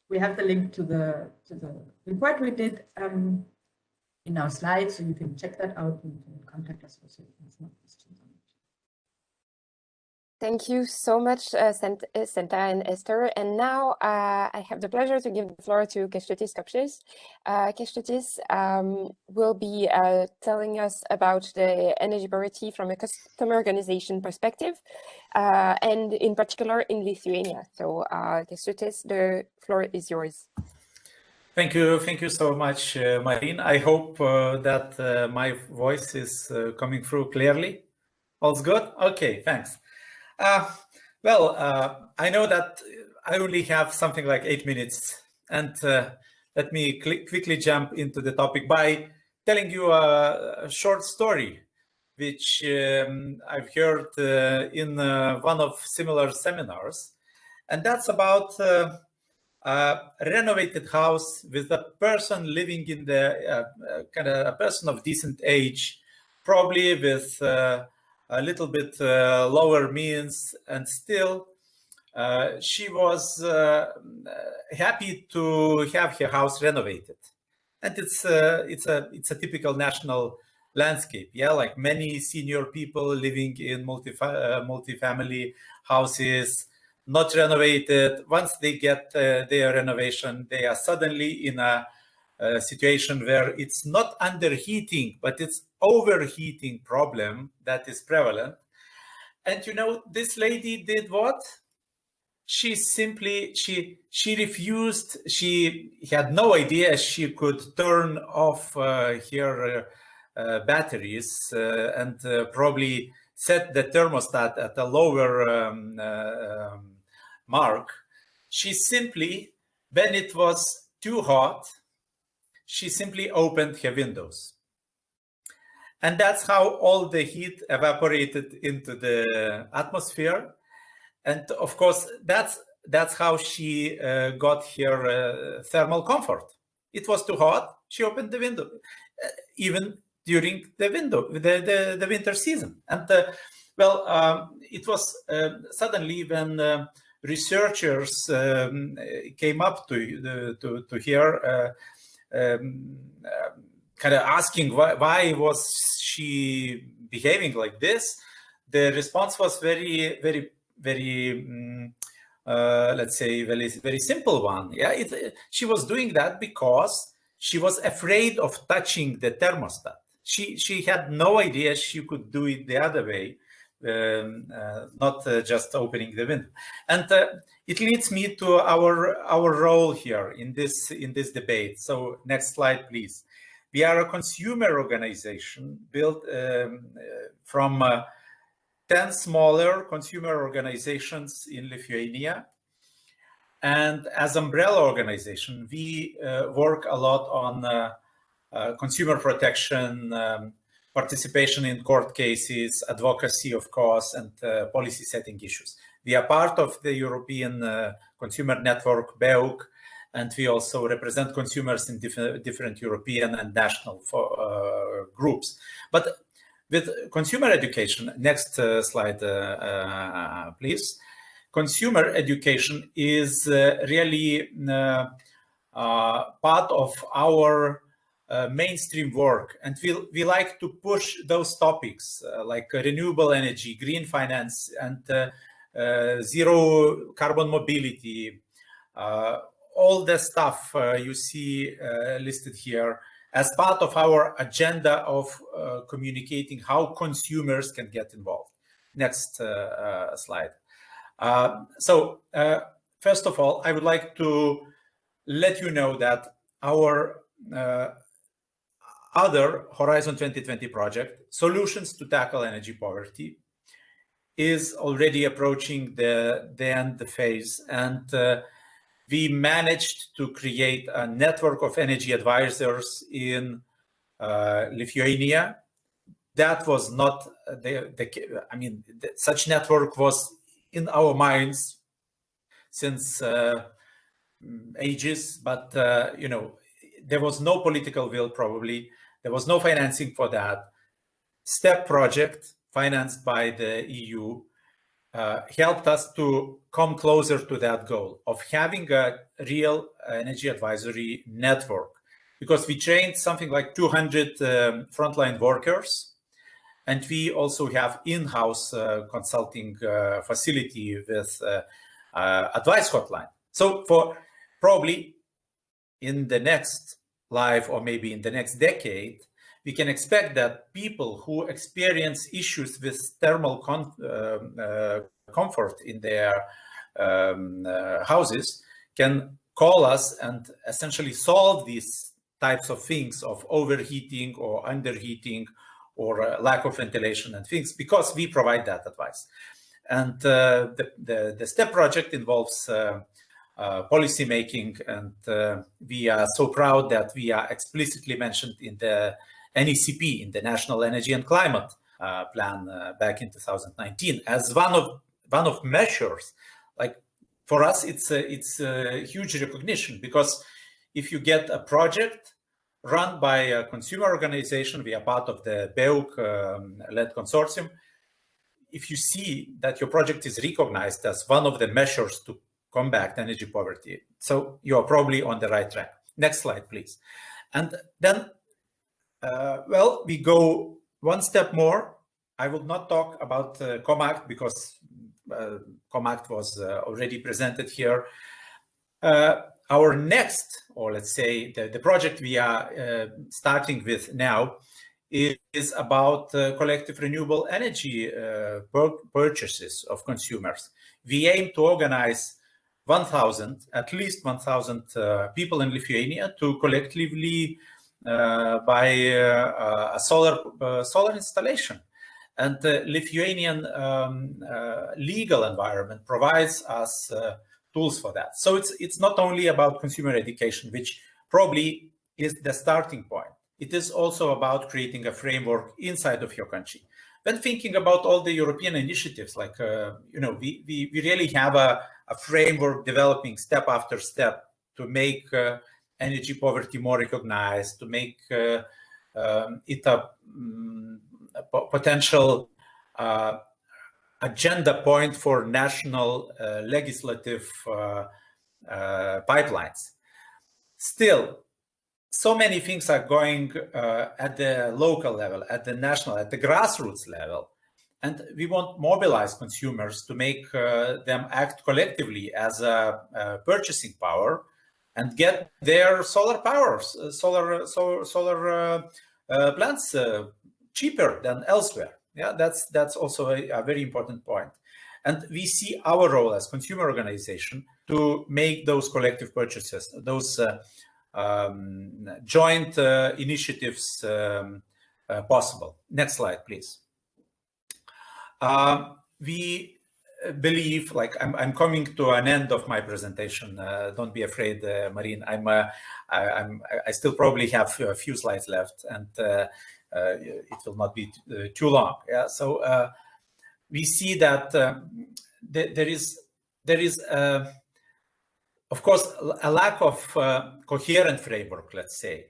We have the link to the report we did in our slides, so you can check that out and you can contact us also if you have more questions on it. Thank you so much, Senta and Esther. And now I have the pleasure to give the floor to Kęstutis Kopšys. Kęstutis will be telling us about the energy parity from a customer organization perspective, and in particular in Lithuania. So Kęstutis, the floor is yours. Thank you so much, Marine. I hope that my voice is coming through clearly. All's good? Okay, thanks. I know that I only have something like 8 minutes, and let me quickly jump into the topic by telling you a short story, which I've heard in one of similar seminars, and that's about a renovated house with a person living in the kind of a person of decent age, probably with a little bit lower means, and still she was happy to have her house renovated. And it's a typical national landscape, yeah, like many senior people living in multi-family houses, not renovated. Once they get their renovation, they are suddenly in a situation where it's not underheating, but it's overheating problem that is prevalent. And you know, this lady did what? She simply, she refused. She had no idea she could turn off her batteries and probably set the thermostat at a lower mark. She simply, when it was too hot, she simply opened her windows. And that's how all the heat evaporated into the atmosphere. And of course, that's how she got her thermal comfort. It was too hot, she opened the window, even during the winter season. And it was suddenly when researchers came up to her, kind of asking why was she behaving like this. The response was very let's say very simple one. Yeah, she was doing that because she was afraid of touching the thermostat. She had no idea she could do it the other way, not just opening the window. And it leads me to our role here in this debate. So next slide, please. We are a consumer organization built from 10 smaller consumer organizations in Lithuania. And as umbrella organization, we work a lot on consumer protection, participation in court cases, advocacy, of course, and policy setting issues. We are part of the European Consumer Network, BEUC, and we also represent consumers in different European and national groups. But with consumer education, next slide, please. Consumer education is really part of our mainstream work, and we like to push those topics like renewable energy, green finance, and zero carbon mobility, all the stuff you see listed here as part of our agenda of communicating how consumers can get involved. Next slide. So first of all, I would like to let you know that our other Horizon 2020 project, Solutions to Tackle Energy Poverty, is already approaching the end phase, and we managed to create a network of energy advisors in Lithuania. That was not such network was in our minds since ages, but there was no political will, probably. There was no financing for that. STEP project, financed by the EU, helped us to come closer to that goal of having a real energy advisory network, because we trained something like 200 frontline workers, and we also have in-house consulting facility with advice hotline. So for probably in the next life, or maybe in the next decade, we can expect that people who experience issues with thermal comfort in their houses can call us and essentially solve these types of things of overheating or underheating or lack of ventilation and things, because we provide that advice. And the STEP project involves policy making, and we are so proud that we are explicitly mentioned in the NECP, in the National Energy and Climate Plan back in 2019 as one of measures. Like, for us, it's a huge recognition, because if you get a project run by a consumer organization, we are part of the BEUC-led consortium. If you see that your project is recognized as one of the measures to combat energy poverty, so you are probably on the right track. Next slide, please. And then, well, we go one step more. I will not talk about ComAct, because ComAct was already presented here. Our next, or let's say the project we are starting with now, is about collective renewable energy purchases of consumers. We aim to organize at least 1,000 people in Lithuania to collectively buy a solar installation. And the Lithuanian legal environment provides us tools for that. So it's not only about consumer education, which probably is the starting point. It is also about creating a framework inside of your country. When thinking about all the European initiatives, like, we really have a framework developing step after step to make energy poverty more recognized, to make it a potential agenda point for national legislative pipelines. Still, so many things are going at the local level, at the national, at the grassroots level. And we want to mobilize consumers to make them act collectively as a purchasing power and get their solar plants cheaper than elsewhere. Yeah, that's also a very important point. And we see our role as consumer organization to make those collective purchases, those joint initiatives possible. Next slide, please. We believe, like I'm coming to an end of my presentation. Don't be afraid, Marine. I still probably have a few slides left, and it will not be too long. Yeah. So we see that there is of course a lack of coherent framework, let's say,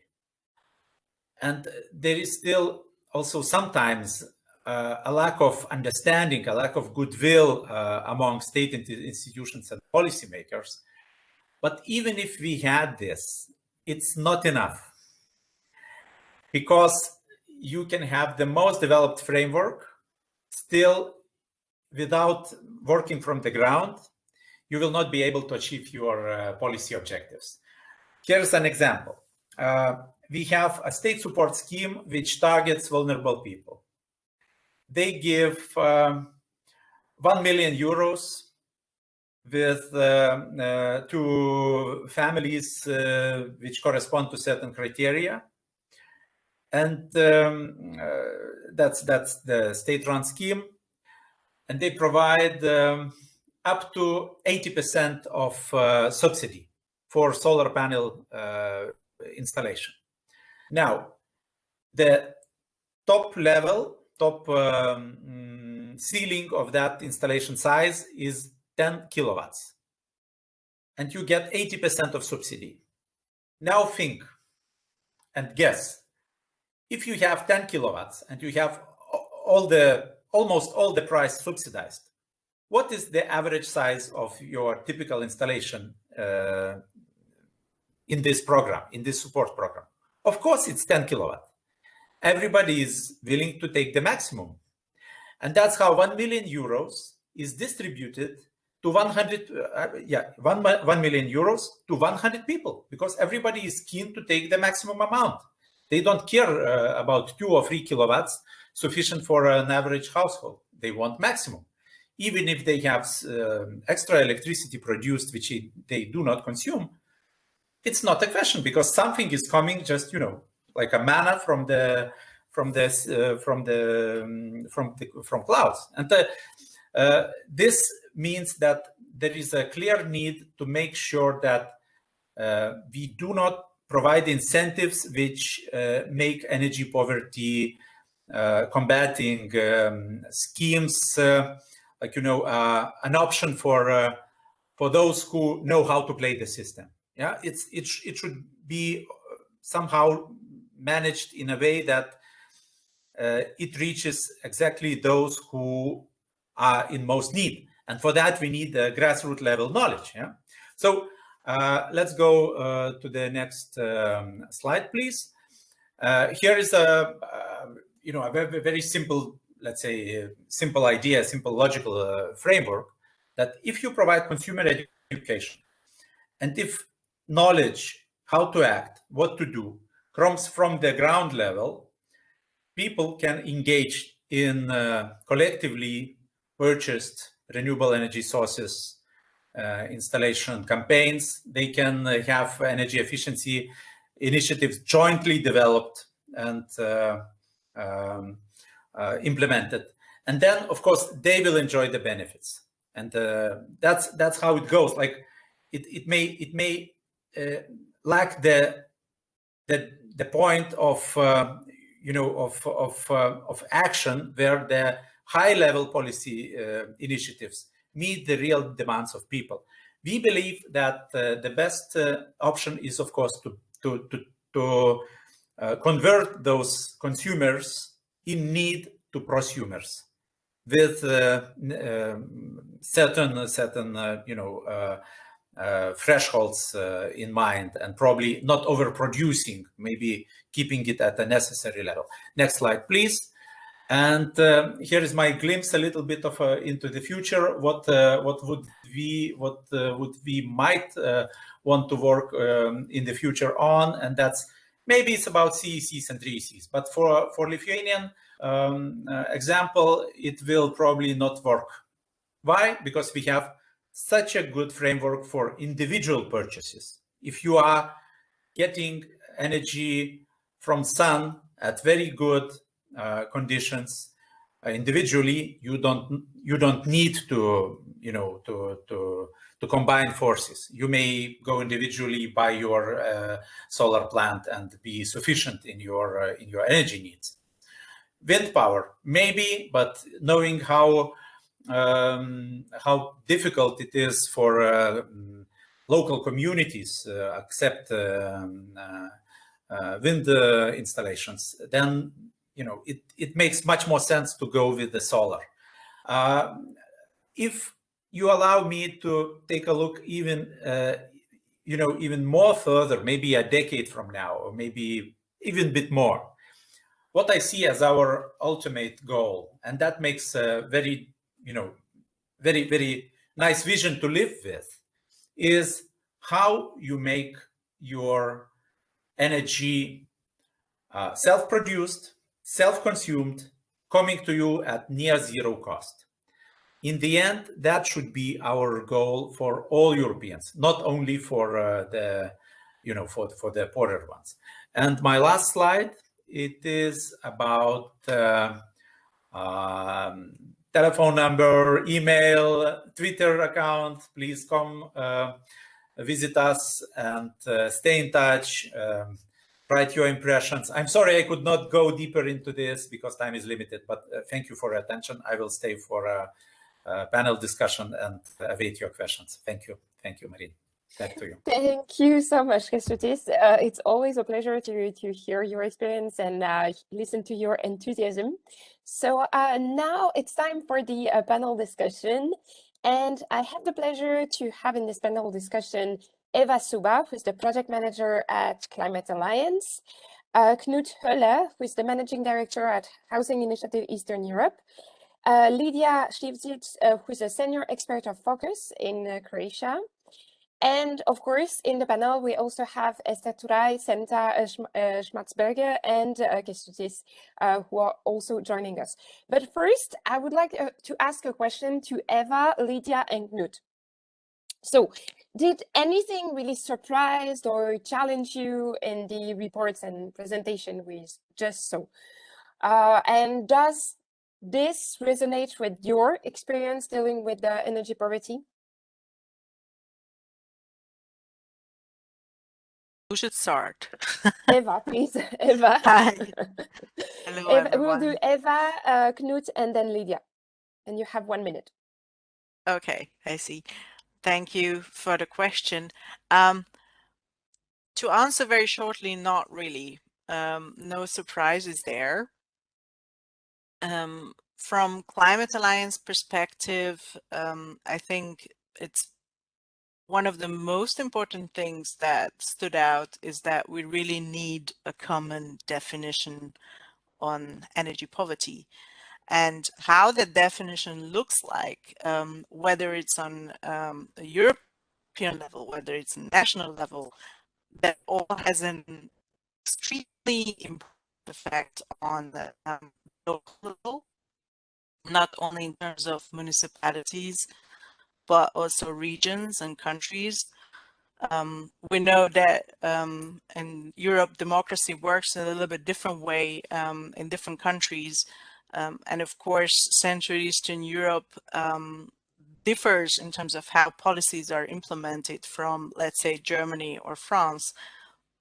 and there is still also sometimes a lack of understanding, a lack of goodwill among state institutions and policymakers. But even if we had this, it's not enough, because you can have the most developed framework still without working from the ground. You will not be able to achieve your policy objectives. Here's an example. We have a state support scheme which targets vulnerable people. They give 1 million euros with to families which correspond to certain criteria, and that's the state-run scheme, and they provide up to 80% of subsidy for solar panel installation. Now, the top ceiling of that installation size is 10 kilowatts, and you get 80% of subsidy. Now think and guess, if you have 10 kilowatts and you have almost all the price subsidized, what is the average size of your typical installation in this program, in this support program? Of course, it's 10 kilowatt. Everybody is willing to take the maximum. And that's how 1 million euros is distributed to 1 million euros to 100 people, because everybody is keen to take the maximum amount. They don't care about 2 or 3 kilowatts, sufficient for an average household. They want maximum. Even if they have extra electricity produced, which they do not consume, it's not a question, because something is coming, just, you know, like a manna from clouds. And this means that there is a clear need to make sure that we do not provide incentives which make energy poverty combating schemes like, you know, an option for those who know how to play the system. Yeah, it should be somehow managed in a way that it reaches exactly those who are in most need, and for that we need grassroots level knowledge. Yeah, so let's go to the next slide, please. Here is a very simple, let's say, simple idea, simple logical framework, that if you provide consumer education, and if knowledge how to act, what to do, comes from the ground level, people can engage in collectively purchased renewable energy sources installation campaigns. They can have energy efficiency initiatives jointly developed and implemented, and then of course they will enjoy the benefits. And that's how it goes. Like it may lack the point of of action where the high level policy initiatives meet the real demands of people. We believe that the best option is, of course, to convert those consumers in need to prosumers with certain thresholds in mind, and probably not overproducing, maybe keeping it at a necessary level. Next slide, please. And here is my glimpse a little bit of into the future. What would we might want to work in the future on, and that's maybe it's about CECs and 3ECs. But for Lithuanian example, it will probably not work. Why? Because we have such a good framework for individual purchases. If you are getting energy from sun at very good conditions, individually, you don't need to, you know, to combine forces. You may go individually, buy your solar plant, and be sufficient in your energy needs. Wind power, maybe, but knowing how difficult it is for local communities accept wind installations, then, you know, it makes much more sense to go with the solar. If you allow me to take a look even, you know, even more further, maybe a decade from now, or maybe even a bit more, what I see as our ultimate goal, and that makes a very, you know, very, very nice vision to live with, is how you make your energy self-produced, self-consumed, coming to you at near zero cost. In the end, that should be our goal for all Europeans, not only for the, you know, for the poorer ones. And my last slide, it is about telephone number, email, Twitter account. Please come visit us and stay in touch. Write your impressions. I'm sorry I could not go deeper into this because time is limited, but thank you for your attention. I will stay for a panel discussion and await your questions. Thank you. Thank you, Marine. Back to you. Thank you so much, Kęstutis. It's always a pleasure to hear your experience and listen to your enthusiasm. So now it's time for the panel discussion. And I have the pleasure to have in this panel discussion Eva Suba, who's the project manager at Climate Alliance, Knut Höller, who is the managing director at Housing Initiative Eastern Europe, Lydia Slivcic, who is a senior expert of Focus in Croatia. And of course, in the panel, we also have Esther Turay, Senta Schmatzberger, and Kęstutis, who are also joining us. But first, I would like to ask a question to Eva, Lydia, and Knut. So, did anything really surprise or challenge you in the reports and presentation we just saw? And does this resonate with your experience dealing with energy poverty? Who should start? Eva, please. Eva. Hi. Hello, Eva, everyone. we'll do Eva, Knut, and then Lydia. And you have 1 minute. Okay, I see. Thank you for the question. To answer very shortly, not really. No surprises there. From Climate Alliance perspective, I think it's one of the most important things that stood out is that we really need a common definition on energy poverty, and how the definition looks like, whether it's on a European level, whether it's a national level, that all has an extremely important effect on the local level, not only in terms of municipalities, but also regions and countries. We know that in Europe, democracy works in a little bit different way in different countries. And of course, Central Eastern Europe differs in terms of how policies are implemented from, let's say, Germany or France.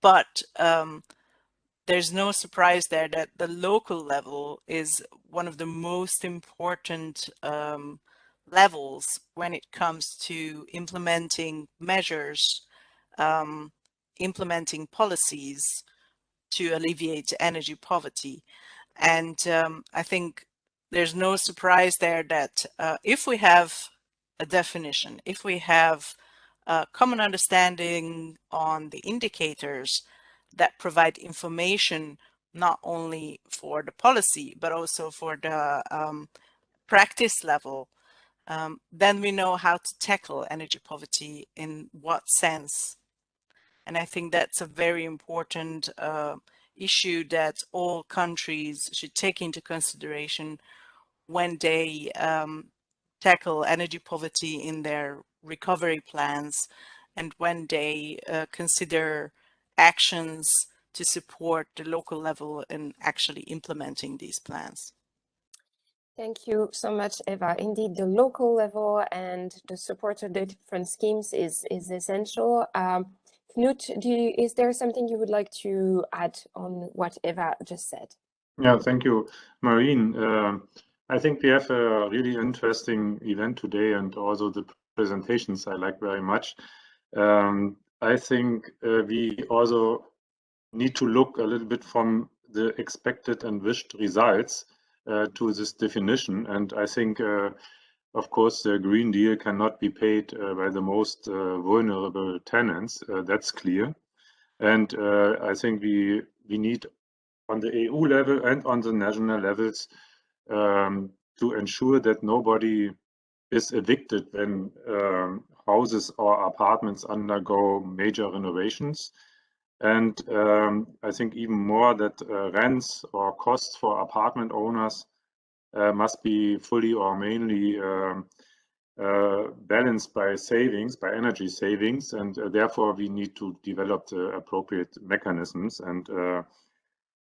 But there's no surprise there that the local level is one of the most important levels when it comes to implementing measures, implementing policies to alleviate energy poverty. And I think there's no surprise there that if we have a definition, if we have a common understanding on the indicators that provide information not only for the policy, but also for the practice level, then we know how to tackle energy poverty in what sense. And I think that's a very important issue that all countries should take into consideration when they tackle energy poverty in their recovery plans and when they consider actions to support the local level in actually implementing these plans. Thank you so much, Eva. Indeed, the local level and the support of the different schemes is essential. Knut, is there something you would like to add on what Eva just said? Yeah, thank you, Marine. I think we have a really interesting event today, and also the presentations I like very much. I think we also need to look a little bit from the expected and wished results to this definition. And I think, of course, the Green Deal cannot be paid by the most vulnerable tenants. That's clear. And I think we need on the EU level and on the national levels to ensure that nobody is evicted when houses or apartments undergo major renovations. And I think even more that rents or costs for apartment owners must be fully or mainly balanced by savings, by energy savings, and therefore we need to develop the appropriate mechanisms. And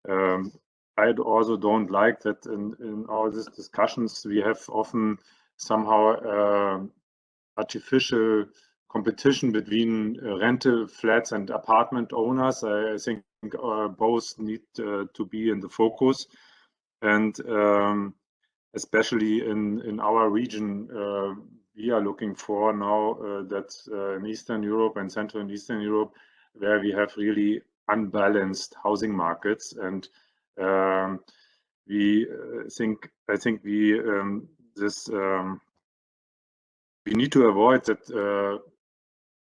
I also don't like that in all these discussions we have often somehow artificial competition between rental flats and apartment owners. I think both need to be in the focus, and especially in our region, we are looking for now that in Eastern Europe and Central and Eastern Europe, where we have really unbalanced housing markets, and I think we need to avoid that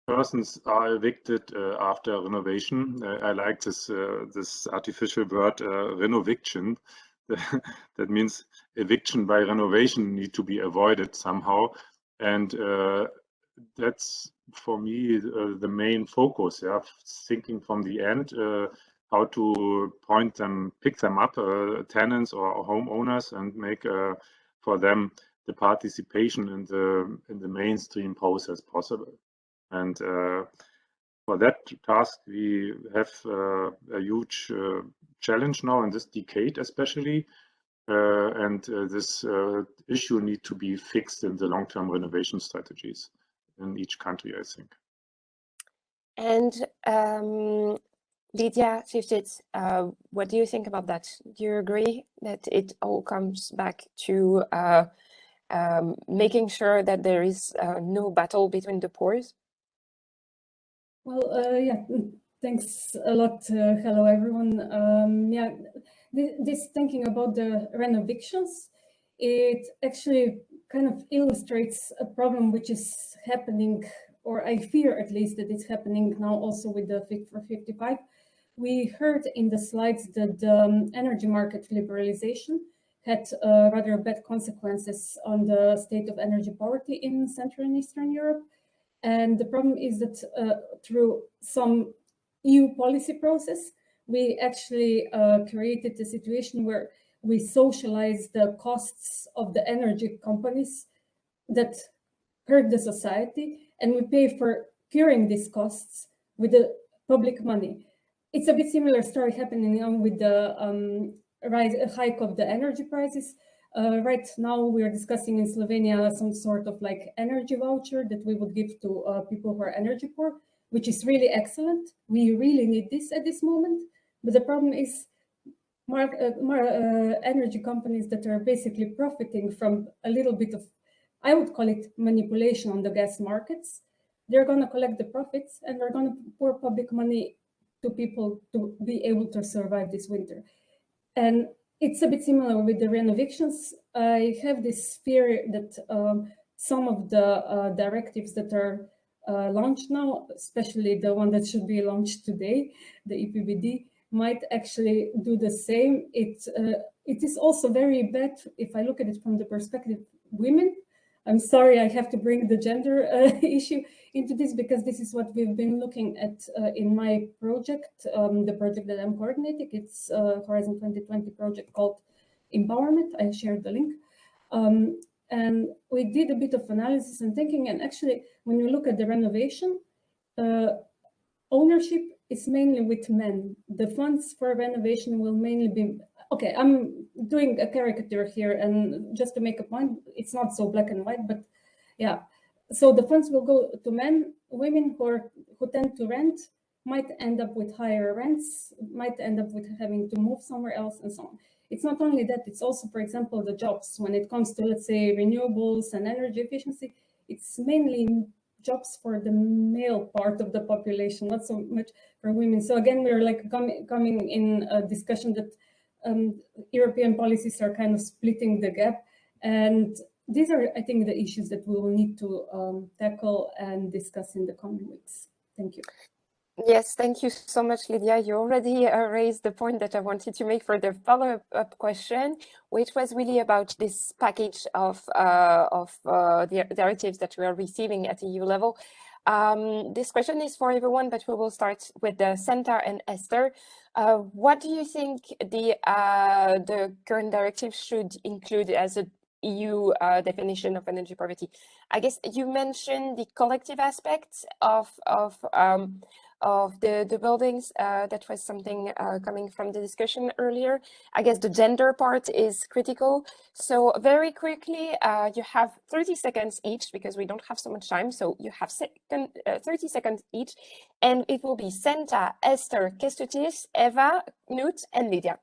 persons are evicted after renovation. I like this artificial word renoviction. That means eviction by renovation need to be avoided somehow, and that's for me the main focus. Yeah, thinking from the end how to pick them up, tenants or homeowners, and make for them the participation in the mainstream process possible. And for that task, we have a huge challenge now in this decade, especially, and this issue need to be fixed in the long-term renovation strategies in each country, I think. And Lydia Siftit, what do you think about that? Do you agree that it all comes back to making sure that there is no battle between the pores? Well, yeah, thanks a lot. Hello, everyone. Yeah, this thinking about the renovictions, it actually kind of illustrates a problem which is happening, or I fear at least that it's happening now also with the Fit for 55. We heard in the slides that the energy market liberalization had rather bad consequences on the state of energy poverty in Central and Eastern Europe. And the problem is that through some EU policy process, we actually created a situation where we socialize the costs of the energy companies that hurt the society, and we pay for curing these costs with the public money. It's a bit similar story happening now with the hike of the energy prices. Right now, we are discussing in Slovenia some sort of like energy voucher that we would give to people who are energy poor, which is really excellent. We really need this at this moment. But the problem is energy companies that are basically profiting from a little bit of, I would call it manipulation on the gas markets. They're going to collect the profits, and we're going to pour public money to people to be able to survive this winter. And it's a bit similar with the renovictions. I have this fear that some of the directives that are launched now, especially the one that should be launched today, the EPBD, might actually do the same. It is also very bad if I look at it from the perspective of women. I'm sorry, I have to bring the gender issue into this, because this is what we've been looking at in my project, the project that I'm coordinating. It's a Horizon 2020 project called Empowerment. I shared the link. And we did a bit of analysis and thinking, and actually, when we look at the renovation, ownership is mainly with men. The funds for renovation will mainly be okay, I'm doing a caricature here, and just to make a point, it's not so black and white, but yeah. So the funds will go to men. Women who tend to rent might end up with higher rents, might end up with having to move somewhere else, and so on. It's not only that, it's also, for example, the jobs. When it comes to, let's say, renewables and energy efficiency, it's mainly jobs for the male part of the population, not so much for women. So again, we're like coming in a discussion that European policies are kind of splitting the gap. And these are, I think, the issues that we will need to tackle and discuss in the coming weeks. Thank you. Yes, thank you so much, Lydia. You already raised the point that I wanted to make for the follow-up question, which was really about this package of the directives that we are receiving at EU level. This question is for everyone, but we will start with Senta and Esther. What do you think the current directive should include as a EU definition of energy poverty? I guess you mentioned the collective aspects of the buildings. That was something coming from the discussion earlier. I guess the gender part is critical. So very quickly, you have 30 seconds each because we don't have so much time. So you have 30 seconds each, and it will be Senta, Esther, Kestutis, Eva, Knut, and Lydia.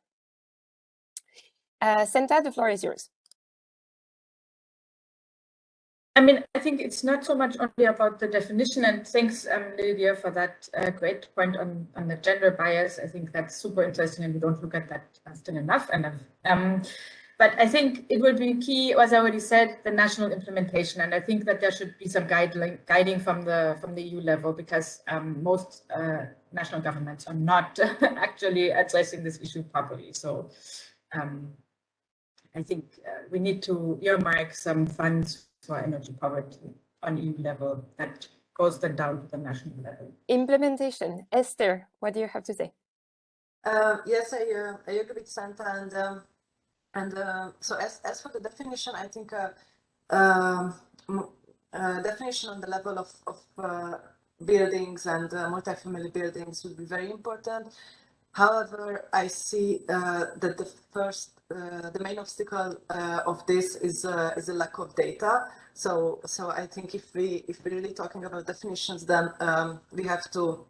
Senta, the floor is yours. I mean, I think it's not so much only about the definition, and thanks, Lydia, for that great point on the gender bias. I think that's super interesting, and we don't look at that often enough. But I think it will be key, as I already said, the national implementation, and I think that there should be some guiding from the EU level, because most national governments are not actually addressing this issue properly. So I think we need to earmark some funds for energy poverty on EU level that goes then down to the national level. Implementation. Esther, what do you have to say? Yes, I agree with Santa, so as for the definition, I think definition on the level of buildings and multifamily buildings would be very important. However, I see that the main obstacle of this is a lack of data. So I think if we're really talking about definitions, then we have to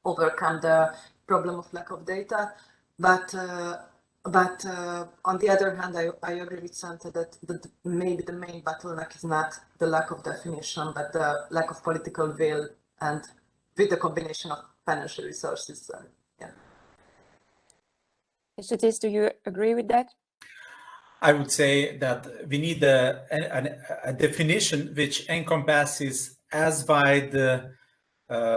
overcome the problem of lack of data. But on the other hand, I agree with Santa that maybe the main bottleneck is not the lack of definition, but the lack of political will, and with the combination of financial resources. Yeah. Kestutis, do you agree with that? I would say that we need a definition which encompasses as wide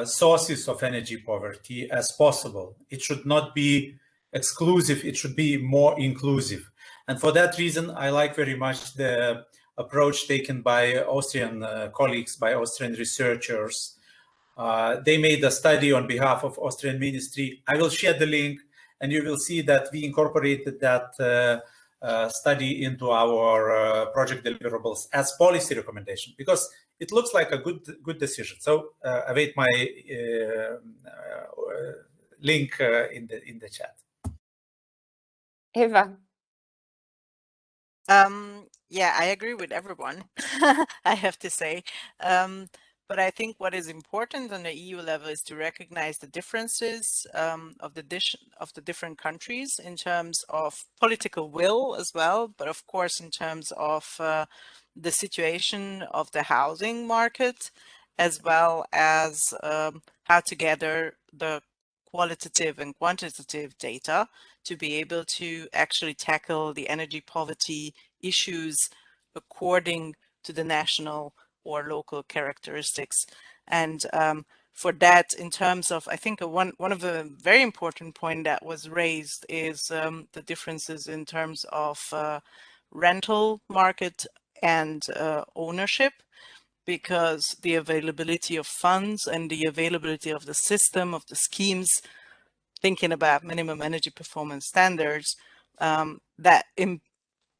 sources of energy poverty as possible. It should not be exclusive, it should be more inclusive. And for that reason, I like very much the approach taken by Austrian colleagues, by Austrian researchers. They made a study on behalf of Austrian Ministry. I will share the link, and you will see that we incorporated that study into our project deliverables as policy recommendation, because it looks like a good decision. So await my link in the chat. Eva. Yeah, I agree with everyone, I have to say. But I think what is important on the EU level is to recognize the differences of the different countries in terms of political will as well, but of course in terms of the situation of the housing market, as well as how to gather the qualitative and quantitative data to be able to actually tackle the energy poverty issues according to the national or local characteristics. And for that, in terms of, I think one of the very important point that was raised is the differences in terms of rental market and ownership, because the availability of funds and the availability of the system, of the schemes, thinking about minimum energy performance standards,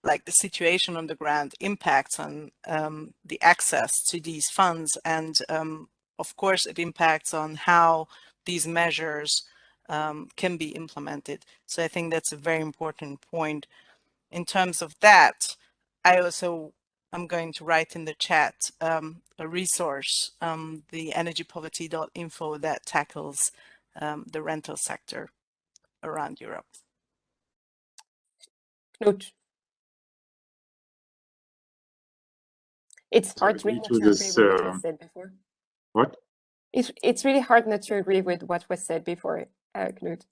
like the situation on the ground impacts on the access to these funds. And of course, it impacts on how these measures can be implemented. So I think that's a very important point. In terms of that, I also am going to write in the chat a resource, the energypoverty.info, that tackles the rental sector around Europe. Knut. It's hard agree really not to to this, agree with what was said before. What? It's really hard not to agree with what was said before, Knut.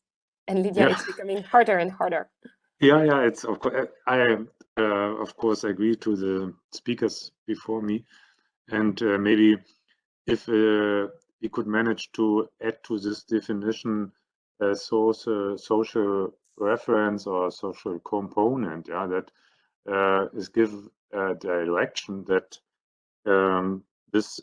And Lydia, Yeah. it's becoming harder and harder. Yeah, it's of course I of course agree to the speakers before me, and maybe if we could manage to add to this definition social reference or social component, yeah, that is give direction that this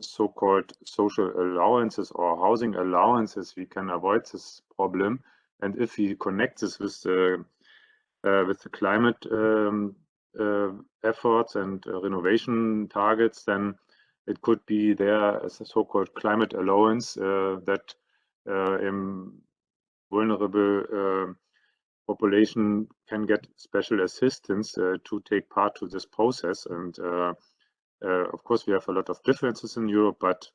so-called social allowances or housing allowances, we can avoid this problem. And if we connect this with the climate efforts and renovation targets, then it could be there as a so-called climate allowance that vulnerable population can get special assistance to take part to this process. And of course, we have a lot of differences in Europe, but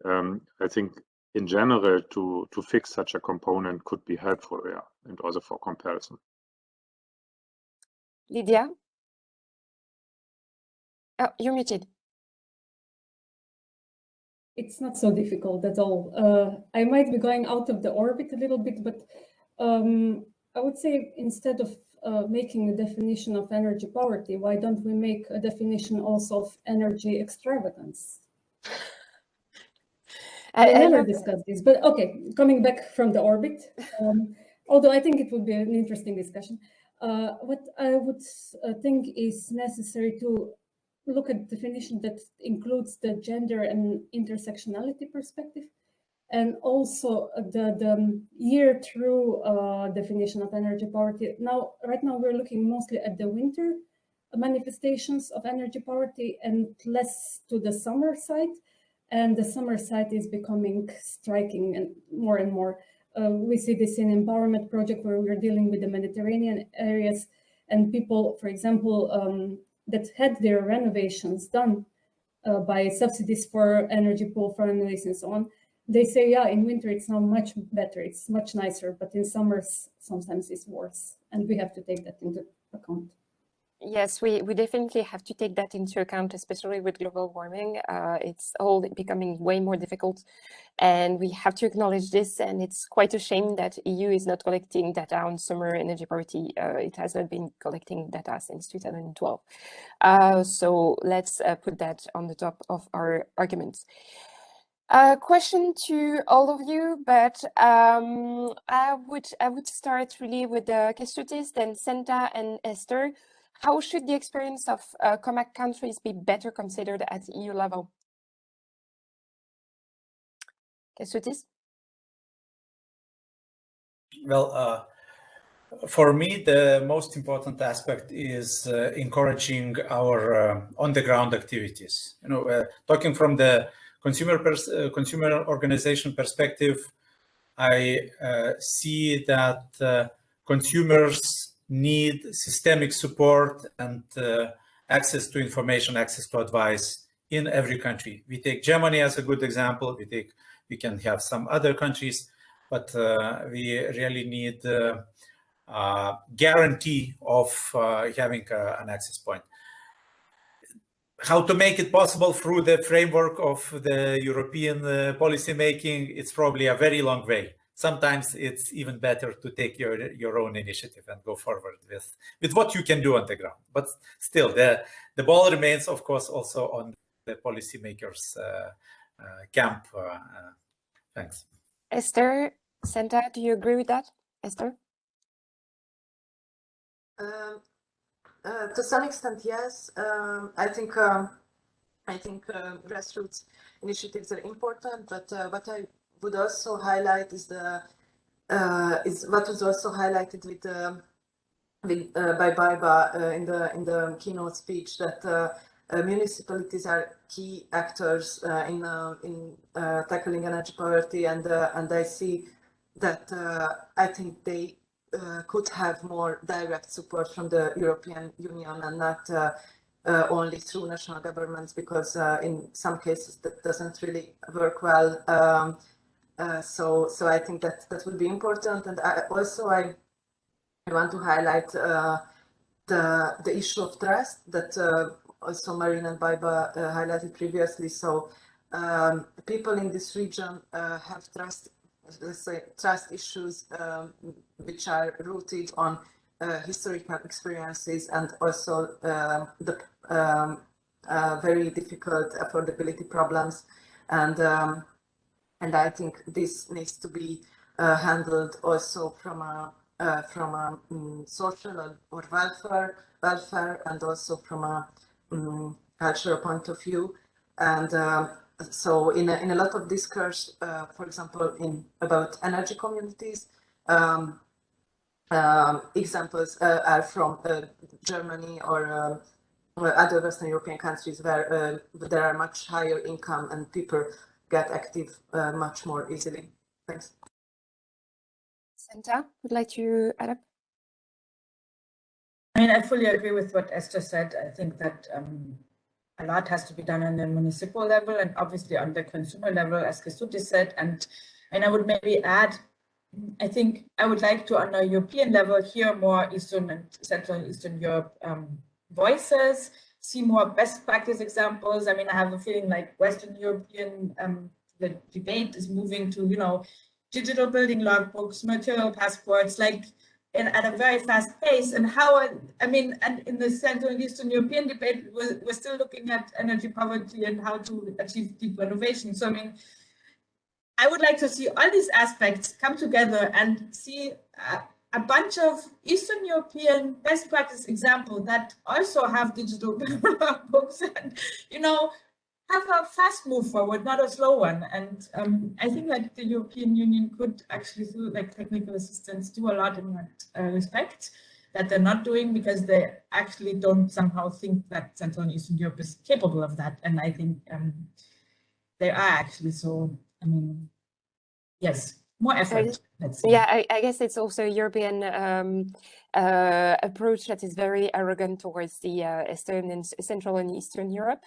I think in general, to fix such a component could be helpful, yeah, and also for comparison. Lydia? Oh, you're muted. It's not so difficult at all. I might be going out of the orbit a little bit, but I would say instead of making a definition of energy poverty, why don't we make a definition also of energy extravagance? I never discussed this, but okay, coming back from the orbit, although I think it would be an interesting discussion. What I would think is necessary to look at definition that includes the gender and intersectionality perspective, and also the year through definition of energy poverty. Right now, we're looking mostly at the winter manifestations of energy poverty and less to the summer side. And the summer side is becoming striking and more. We see this in Empowerment Project, where we're dealing with the Mediterranean areas and people, for example, that had their renovations done by subsidies for energy pool families and so on. They say, yeah, in winter it's now much better, it's much nicer, but in summers sometimes it's worse. And we have to take that into account. Yes, we definitely have to take that into account, especially with global warming. It's all becoming way more difficult, and we have to acknowledge this. And it's quite a shame that EU is not collecting data on summer energy poverty. It has not been collecting data since 2012. So let's put that on the top of our arguments. Question to all of you, but I would start really with Kestutis, then Senta and Esther. How should the experience of ComAct countries be better considered at EU level? Kestutis? Well, for me, the most important aspect is encouraging our on-the-ground activities. You know, talking from the consumer organization perspective, I see that consumers need systemic support and access to information, access to advice in every country. We take Germany as a good example. We can have some other countries, but we really need guarantee of having an access point. How to make it possible through the framework of the European policy making, it's probably a very long way. Sometimes it's even better to take your own initiative and go forward with what you can do on the ground. But still, the ball remains, of course, also on the policymakers' camp. Thanks. Esther, Senta, do you agree with that? Esther? To some extent, yes. I think grassroots initiatives are important, but what I would also highlight is what was also highlighted by Baiba in the keynote speech, that municipalities are key actors in tackling energy poverty, and I see I think they could have more direct support from the European Union and not only through national governments, because in some cases that doesn't really work well. So I think that would be important. And I want to highlight the issue of trust that also Marine and Baiba highlighted previously. So people in this region have trust issues which are rooted on historical experiences, and also the very difficult affordability problems. And I think this needs to be handled also from a social or welfare, and also from a cultural point of view. And so in a lot of discourse, for example, about energy communities, examples are from Germany or other Western European countries where there are much higher income and people get active much more easily. Thanks. Santa, would like to add up? I mean, I fully agree with what Esther said. I think that a lot has to be done on the municipal level and obviously on the consumer level, as Kestutis said. And I would maybe add, I think I would like to, on a European level, hear more Eastern and Central and Eastern Europe voices, see more best practice examples. I mean, I have a feeling like Western European, the debate is moving to, you know, digital building logbooks, material passports, like at a very fast pace. And how, I mean, and in the Central and Eastern European debate, we're still looking at energy poverty and how to achieve deep renovation. So, I mean, I would like to see all these aspects come together and see a bunch of Eastern European best practice examples that also have digital books and, you know, have a fast move forward, not a slow one. And I think that the European Union could actually, through like technical assistance, do a lot in that respect that they're not doing, because they actually don't somehow think that Central and Eastern Europe is capable of that. And I think they are actually. So, I mean, yes, more effort. Yeah, I guess it's also a European approach that is very arrogant towards the Eastern and Central and Eastern Europe.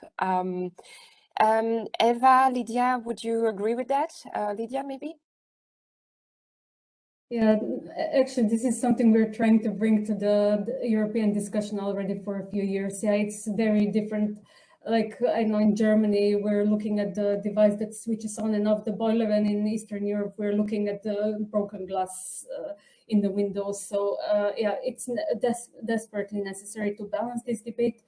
Eva, Lydia, would you agree with that? Lydia, maybe? Yeah, actually, this is something we're trying to bring to the European discussion already for a few years. Yeah, it's very different. Like, I know in Germany, we're looking at the device that switches on and off the boiler, and in Eastern Europe, we're looking at the broken glass in the windows. So yeah, it's desperately necessary to balance this debate.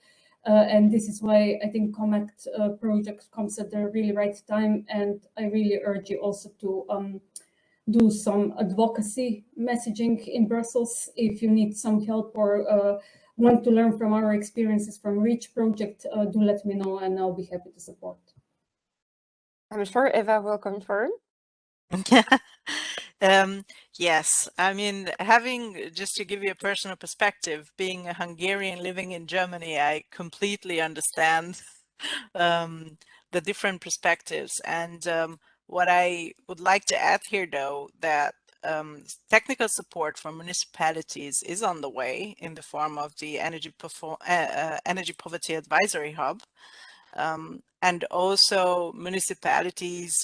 And this is why I think ComAct project comes at the really right time. And I really urge you also to do some advocacy messaging in Brussels. If you need some help or want to learn from our experiences from REACH project, do let me know and I'll be happy to support. I'm sure Eva will confirm. Yes, I mean, just to give you a personal perspective, being a Hungarian living in Germany, I completely understand the different perspectives. And what I would like to add here, though, that technical support for municipalities is on the way in the form of the Energy Poverty Advisory Hub. And also municipalities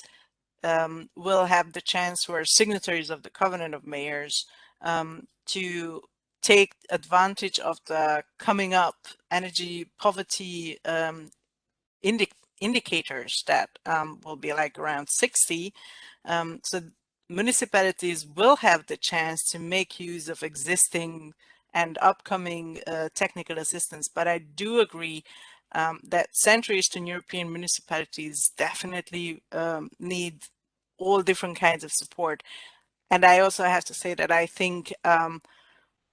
will have the chance, who are signatories of the Covenant of Mayors, to take advantage of the coming up energy poverty indicators that will be like around 60. So municipalities will have the chance to make use of existing and upcoming technical assistance. But I do agree that Central Eastern European municipalities definitely need all different kinds of support. And I also have to say that I think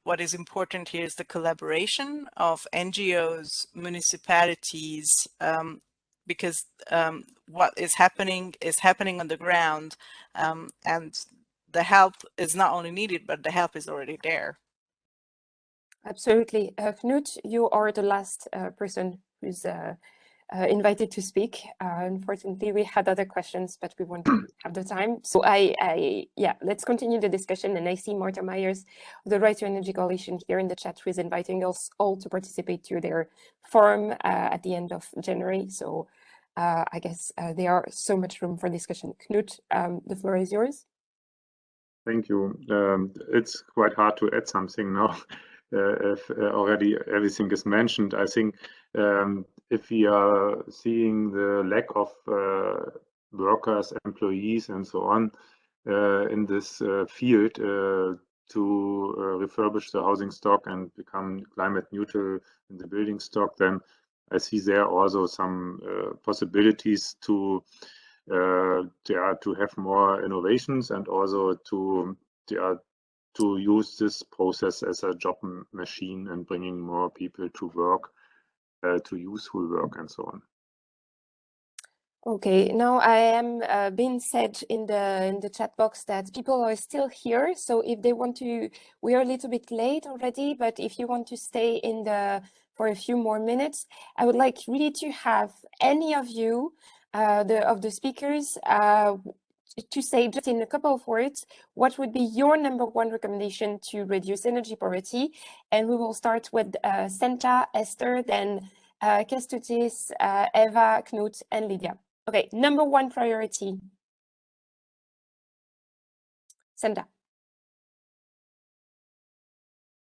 what is important here is the collaboration of NGOs, municipalities, because what is happening on the ground, and the help is not only needed, but the help is already there. Absolutely. Knut, you are the last person who's invited to speak. Unfortunately, we had other questions, but we won't have the time. So yeah, let's continue the discussion. And I see Marta Myers, the Right to Energy Coalition, here in the chat, who is inviting us all to participate to their forum at the end of January. So I guess there are so much room for discussion. Knut, the floor is yours. Thank you. It's quite hard to add something now. If already everything is mentioned, I think if we are seeing the lack of workers, employees, and so on in this field to refurbish the housing stock and become climate neutral in the building stock, then I see there also some possibilities to have more innovations and also to use this process as a job machine and bringing more people to work, to useful work and so on. Okay, now I am being said in the chat box that people are still here. So if they want to, we are a little bit late already, but if you want to stay in for a few more minutes, I would like really to have any of you, of the speakers, to say just in a couple of words, what would be your #1 recommendation to reduce energy poverty? And we will start with Senta, Esther, then Kestutis, Eva, Knut, and Lydia. Okay, #1 priority. Senta.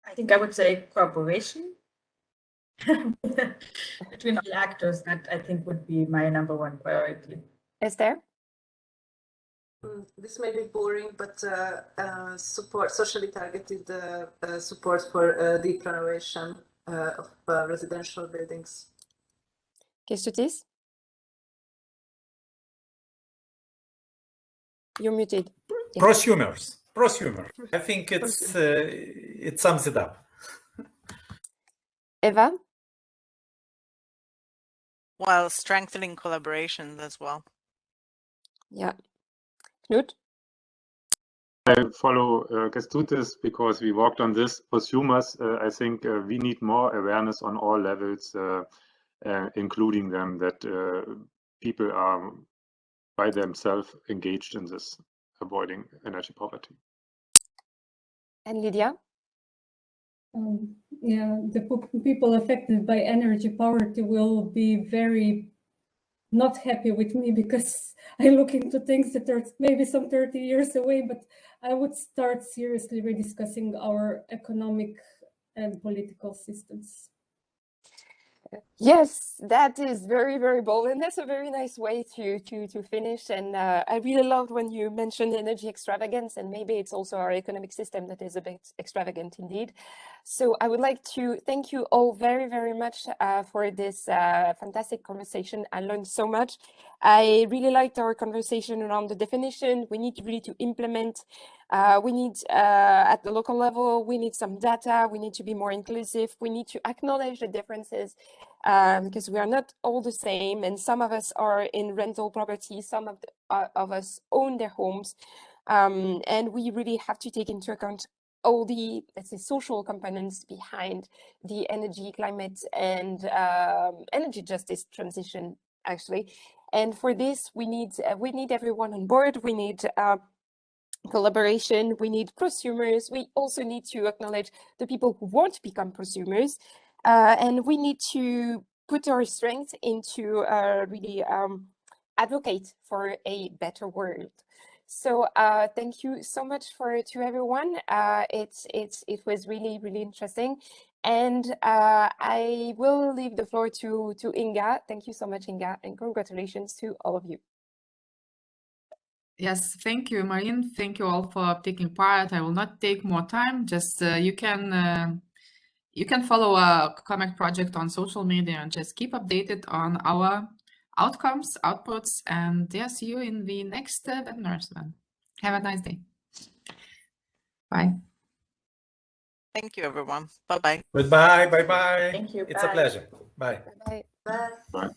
I think I would say cooperation between all actors. That I think would be my #1 priority. Esther? This may be boring, but support, socially targeted support for deep renovation of residential buildings. Kestutis? You're muted. Yeah. Prosumer. I think it sums it up. Eva? While strengthening collaborations as well. Yeah. Knut? I follow Kestutis because we worked on this. Prosumers, I think we need more awareness on all levels, including them, that people are by themselves engaged in this, avoiding energy poverty. And Lydia? Yeah, the people affected by energy poverty will be very not happy with me because I look into things that are maybe some 30 years away, but I would start seriously rediscussing our economic and political systems. Yes, that is very, very bold, and that's a very nice way to finish. And I really loved when you mentioned energy extravagance, and maybe it's also our economic system that is a bit extravagant indeed. So I would like to thank you all very, very much for this fantastic conversation. I learned so much. I really liked our conversation around the definition. We need really to implement. We need, at the local level, we need some data. We need to be more inclusive. We need to acknowledge the differences because we are not all the same. And some of us are in rental property. Some of us own their homes. And we really have to take into account all the, let's say, social components behind the energy, climate, and energy justice transition, actually. And for this, we need everyone on board. We need collaboration. We need prosumers. We also need to acknowledge the people who want to become prosumers. And we need to put our strength into really advocate for a better world. So thank you so much to everyone. It was really, really interesting. And I will leave the floor to Inga. Thank you so much, Inga, and congratulations to all of you. Yes, thank you, Marine. Thank you all for taking part. I will not take more time. Just you can follow our ComAct project on social media and just keep updated on our outcomes, outputs, and yeah, see you in the next webinars then. Have a nice day. Bye. Thank you, everyone. Bye-bye. Goodbye. Bye-bye. Thank you. It's a pleasure. Bye. Bye. Bye. Bye.